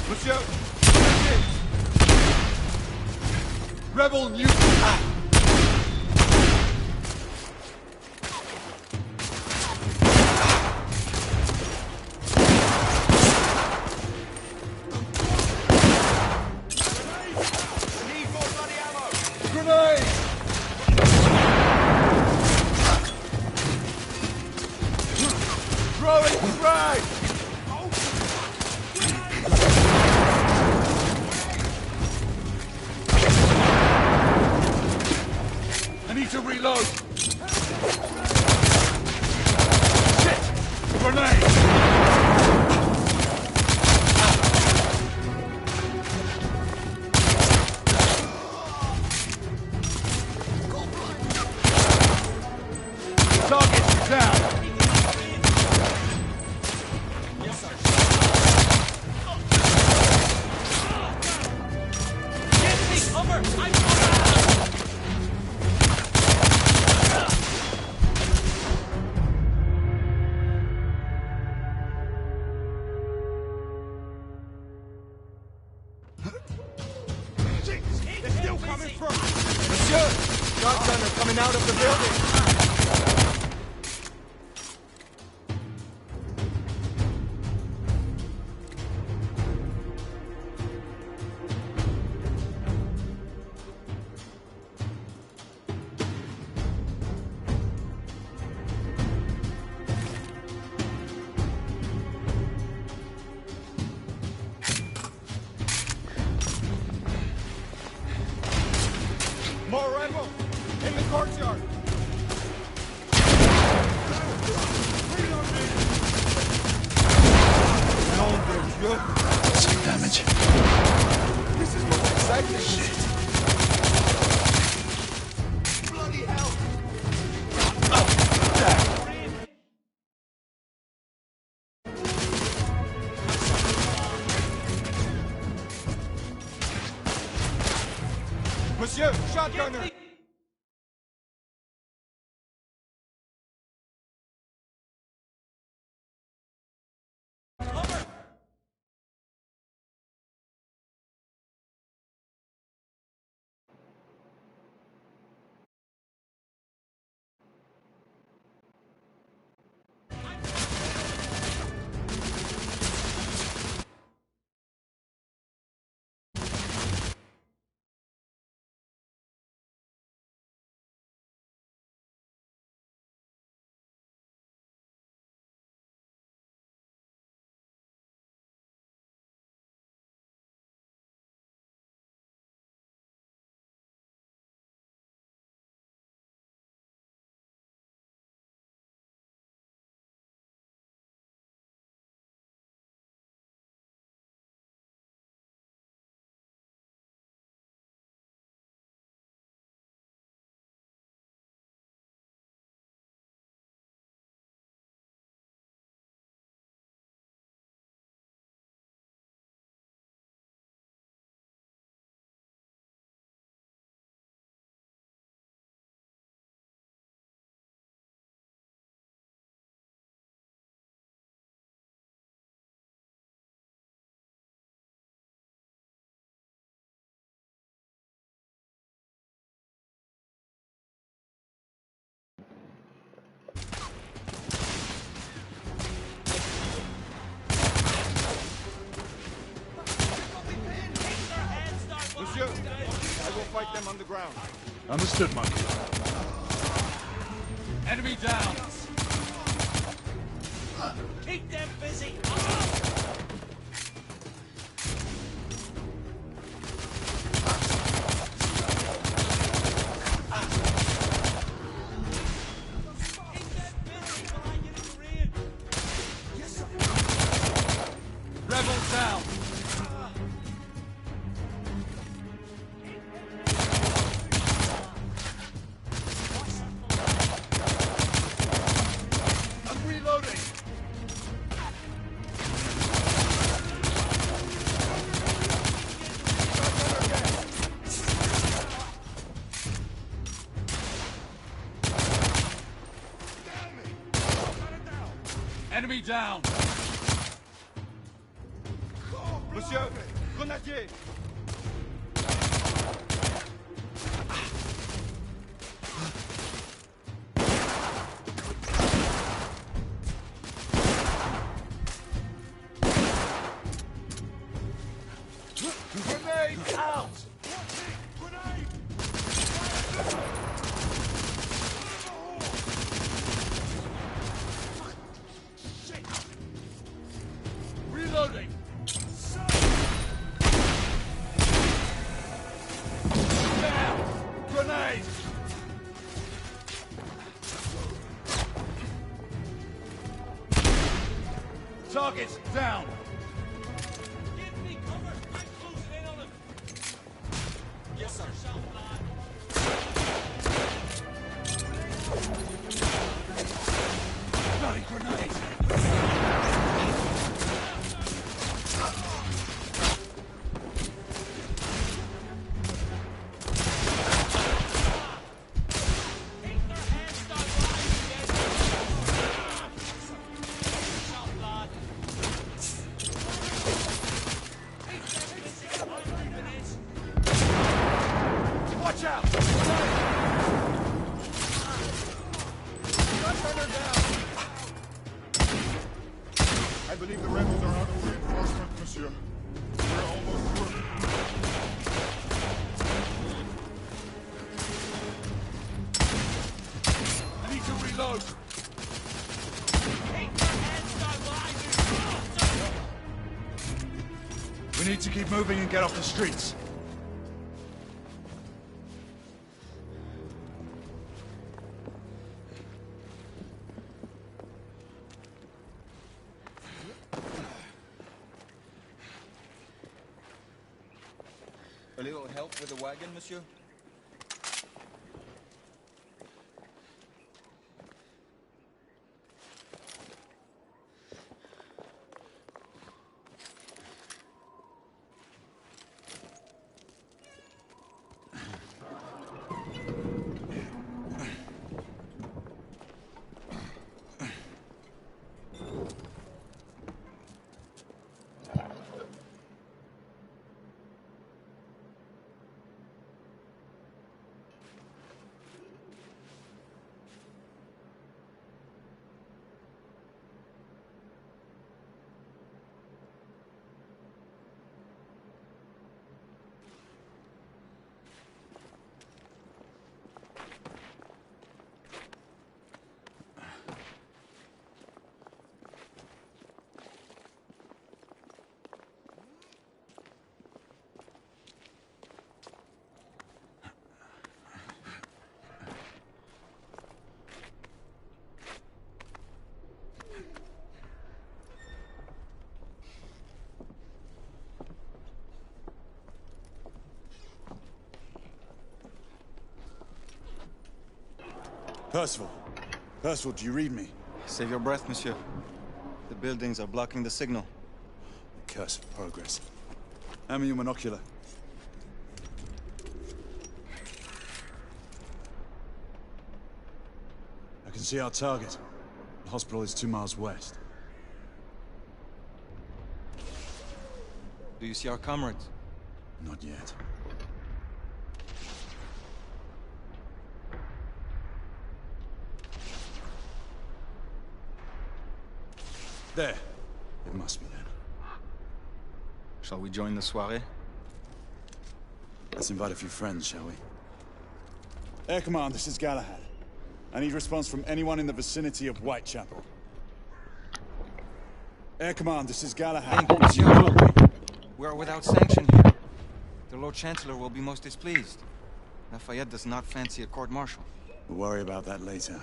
[SPEAKER 5] Monsieur! Rebel new... Grenade! Throwing frag! shotgunner! Monsieur, I will fight them on the ground.
[SPEAKER 9] Understood, monkey.
[SPEAKER 3] Enemy down! Keep them busy! Rebels down!
[SPEAKER 9] I'm reloading!
[SPEAKER 3] Enemy down!
[SPEAKER 5] Monsieur, grenadier! Grenade out! Grenade!
[SPEAKER 3] Reloading!
[SPEAKER 9] Grenade!
[SPEAKER 3] Targets down!
[SPEAKER 5] Yes, sir.
[SPEAKER 3] Bloody grenade!
[SPEAKER 5] Watch out! Gunrunner down! I believe the rebels are out of reinforcement, monsieur. We're almost through.
[SPEAKER 3] I need to reload!
[SPEAKER 9] We need to keep moving and get off the streets.
[SPEAKER 5] A little help with the wagon, monsieur?
[SPEAKER 9] Percival. Percival, do you read me?
[SPEAKER 18] Save your breath, monsieur. The buildings are blocking the signal.
[SPEAKER 9] The curse of progress. Hand me your monocular. I can see our target. The hospital is 2 miles west.
[SPEAKER 18] Do you see our comrades?
[SPEAKER 9] Not yet. There. It must be them.
[SPEAKER 18] Shall we join the soirée?
[SPEAKER 9] Let's invite a few friends, shall we? Air Command, this is Galahad. I need response from anyone in the vicinity of Whitechapel. Air Command, this is Galahad.
[SPEAKER 18] Monsieur, we are without sanction here. The Lord Chancellor will be most displeased. Lafayette does not fancy a court-martial.
[SPEAKER 9] We'll worry about that later.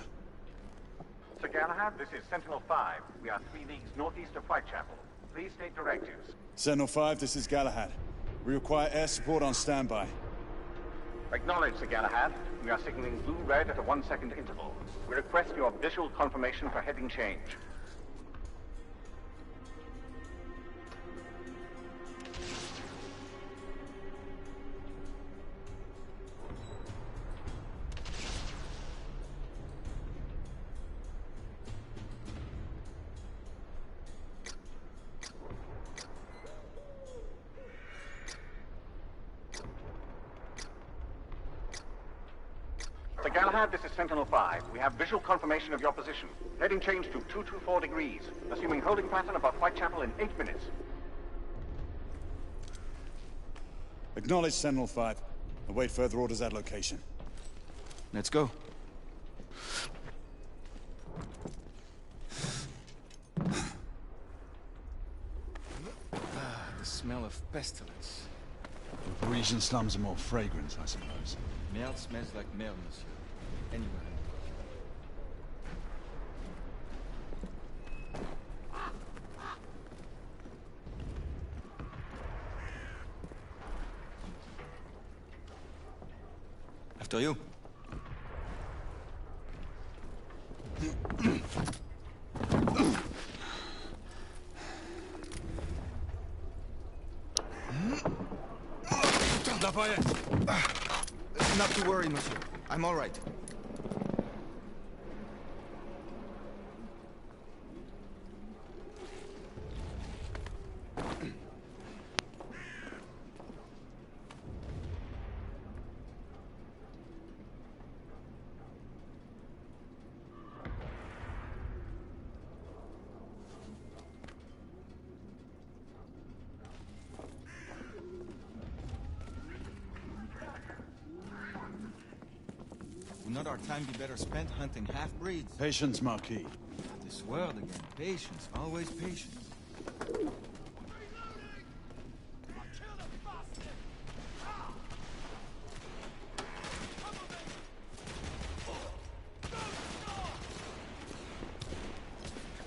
[SPEAKER 8] Sir Galahad, this is Sentinel-5. We are 3 leagues northeast of Whitechapel. Please state directives.
[SPEAKER 9] Sentinel-5, this is Galahad. We require air support on standby.
[SPEAKER 8] Acknowledged, Sir Galahad. We are signaling blue-red at a 1-second interval. We request your visual confirmation for heading change. Sir Galahad, this is Sentinel-5. We have visual confirmation of your position. Heading change to 224 degrees. Assuming holding pattern above Whitechapel in 8 minutes.
[SPEAKER 9] Acknowledge Sentinel-5. Await further orders at location.
[SPEAKER 18] Let's go. The smell of pestilence.
[SPEAKER 9] The Parisian slums are more fragrant, I suppose.
[SPEAKER 18] Merde smells like merde, monsieur. Anywhere. After you.
[SPEAKER 9] Lafayette!
[SPEAKER 18] Not to worry, monsieur. I'm all right. Would not our time be better spent hunting half-breeds?
[SPEAKER 9] Patience, Marquis.
[SPEAKER 18] This world again. Patience. Always patience.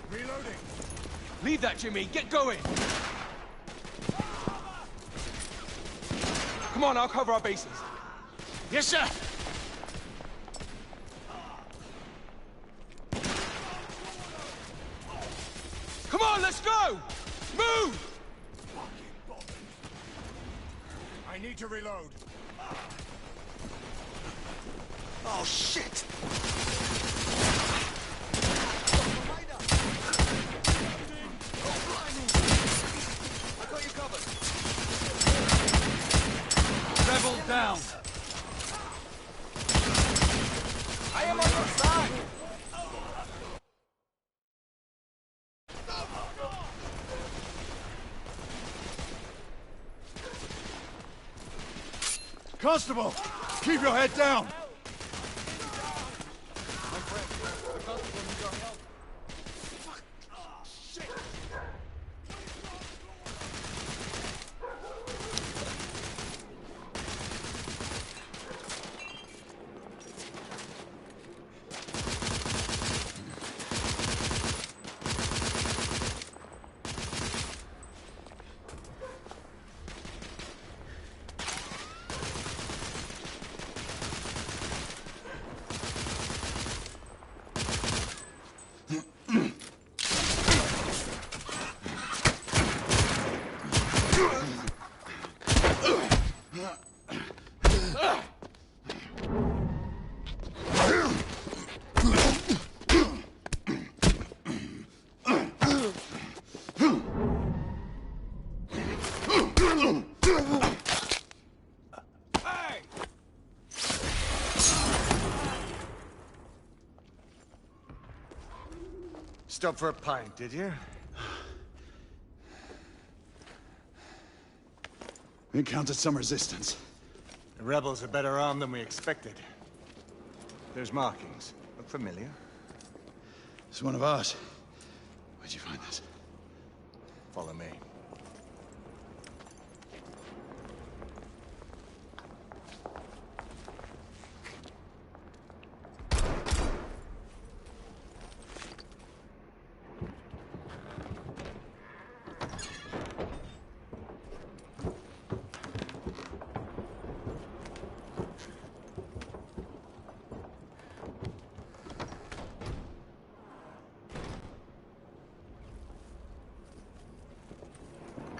[SPEAKER 4] Reloading. Leave that, Jimmy. Get going. Come on, I'll cover our bases. Yes, sir. Come on, let's go! Move!
[SPEAKER 2] I need to reload.
[SPEAKER 4] Oh, shit! I got you covered.
[SPEAKER 9] Rebel down!
[SPEAKER 4] I am on your side!
[SPEAKER 9] Constable! Keep your head down!
[SPEAKER 16] Stop for a pint, did you?
[SPEAKER 9] We encountered some resistance.
[SPEAKER 16] The rebels are better armed than we expected. There's markings. Look familiar.
[SPEAKER 9] It's one of ours. Where'd you find this?
[SPEAKER 16] Follow me.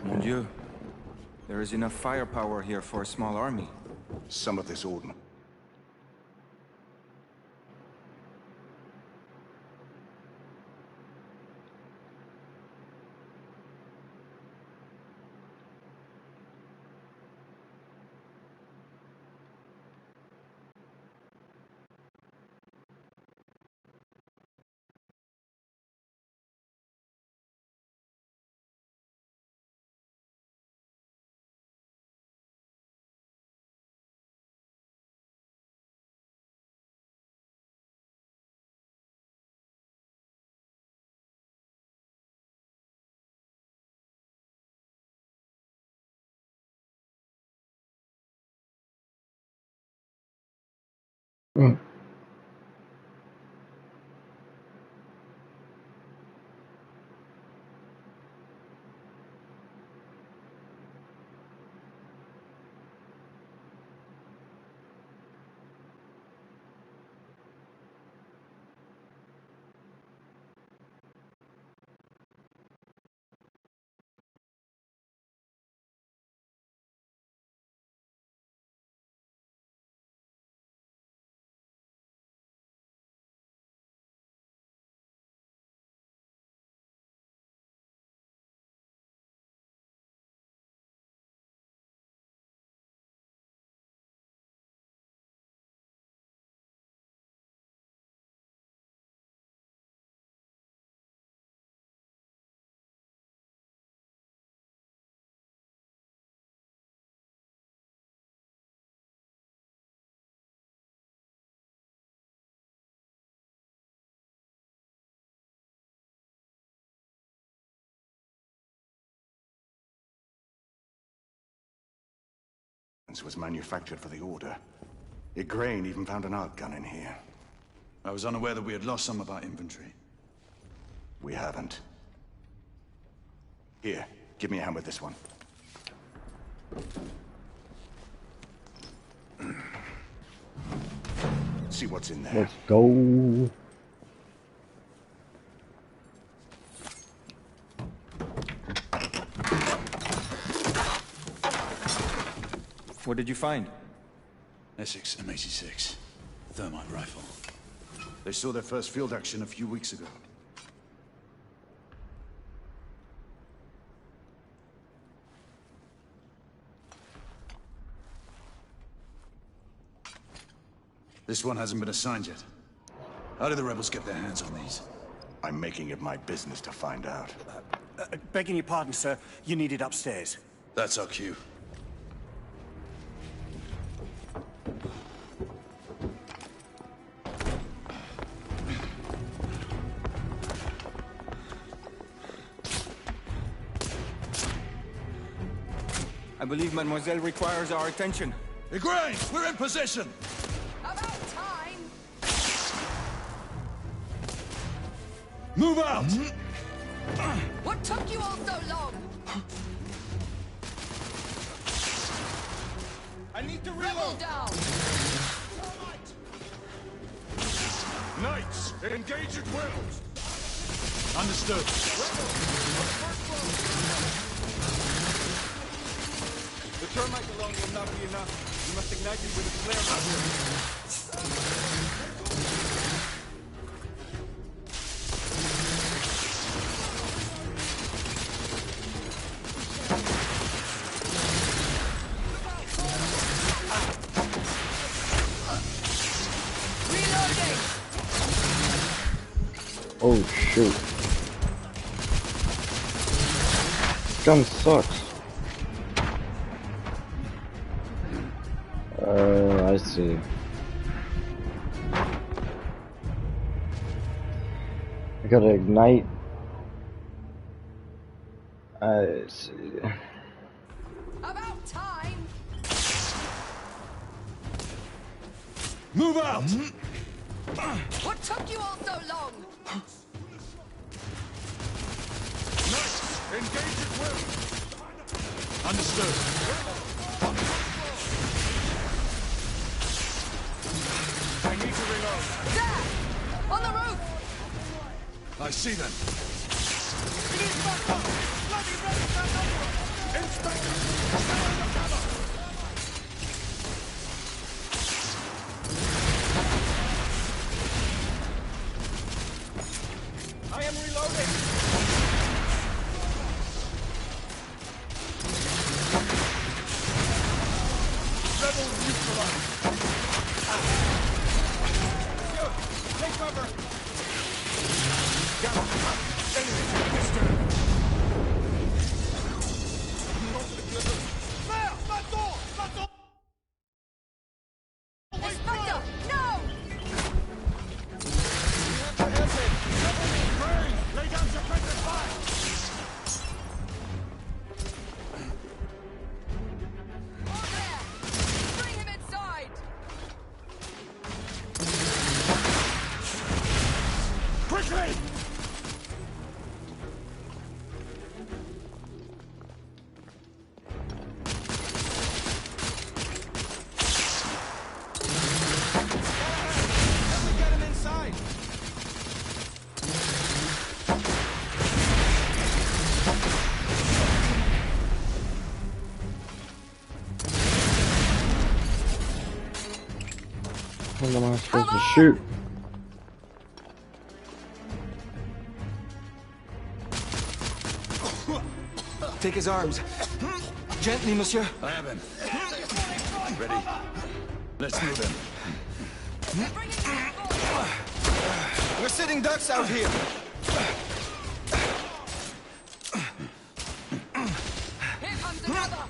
[SPEAKER 18] Mon Dieu. There is enough firepower here for a small army.
[SPEAKER 21] Some of this ordnance.
[SPEAKER 9] Was manufactured for the Order. Igraine even found an arc gun in here. I was unaware that we had lost some of our inventory. We haven't. Here, give me a hand with this one. See what's in there.
[SPEAKER 15] Let's go.
[SPEAKER 18] What did you find?
[SPEAKER 9] Essex M86. Thermite rifle. They saw their first field action a few weeks ago. This one hasn't been assigned yet. How did the rebels get their hands on these?
[SPEAKER 21] I'm making it my business to find out.
[SPEAKER 20] Begging your pardon, sir. You need it upstairs.
[SPEAKER 9] That's our cue.
[SPEAKER 18] I believe Mademoiselle requires our attention.
[SPEAKER 9] Igraine, we're in position!
[SPEAKER 14] About time!
[SPEAKER 9] Move out!
[SPEAKER 14] What took you all so long?
[SPEAKER 13] I need to
[SPEAKER 14] Rebel
[SPEAKER 13] reload!
[SPEAKER 14] down!
[SPEAKER 13] Knights, engage at will!
[SPEAKER 9] Understood.
[SPEAKER 18] The termite alone will not be enough. You must ignite it with a flare gun.
[SPEAKER 15] Oh shoot.
[SPEAKER 6] gun sucks. I see. I gotta ignite. I see.
[SPEAKER 7] About time.
[SPEAKER 9] Move out!
[SPEAKER 7] What took you all so long?
[SPEAKER 9] Engage at will! Understood. I need to reload.
[SPEAKER 7] There! On the roof!
[SPEAKER 9] I see them.
[SPEAKER 5] I am reloading.
[SPEAKER 9] Rebel neutralized.
[SPEAKER 5] Take cover.
[SPEAKER 7] Inspector, no!
[SPEAKER 9] Lay down suppressor fire!
[SPEAKER 7] Bring him inside!
[SPEAKER 9] Quickly!
[SPEAKER 5] Get him inside.
[SPEAKER 6] What am I supposed to shoot?
[SPEAKER 5] Take his arms. Gently, monsieur.
[SPEAKER 9] I have him. Ready? Let's move him.
[SPEAKER 5] We're sitting ducks out here.
[SPEAKER 7] Here comes another!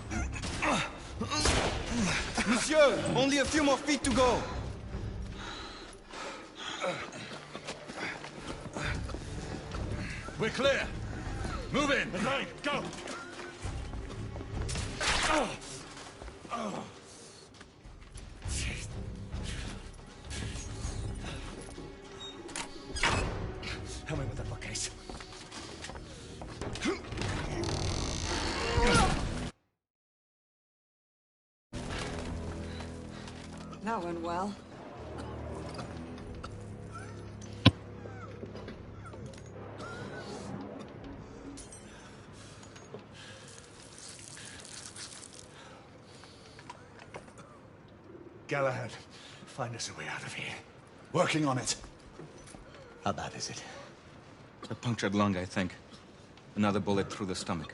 [SPEAKER 5] Monsieur, only a few more feet to go.
[SPEAKER 9] We're clear. Move in. Right, go.
[SPEAKER 5] Help me with the bookcase.
[SPEAKER 7] That went well.
[SPEAKER 9] Galahad, find us a way out of here. Working on it.
[SPEAKER 18] How bad is it? A punctured lung, I think. Another bullet through the stomach.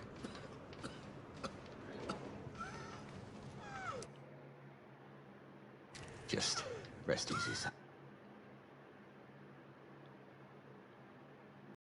[SPEAKER 18] Just rest easy, son.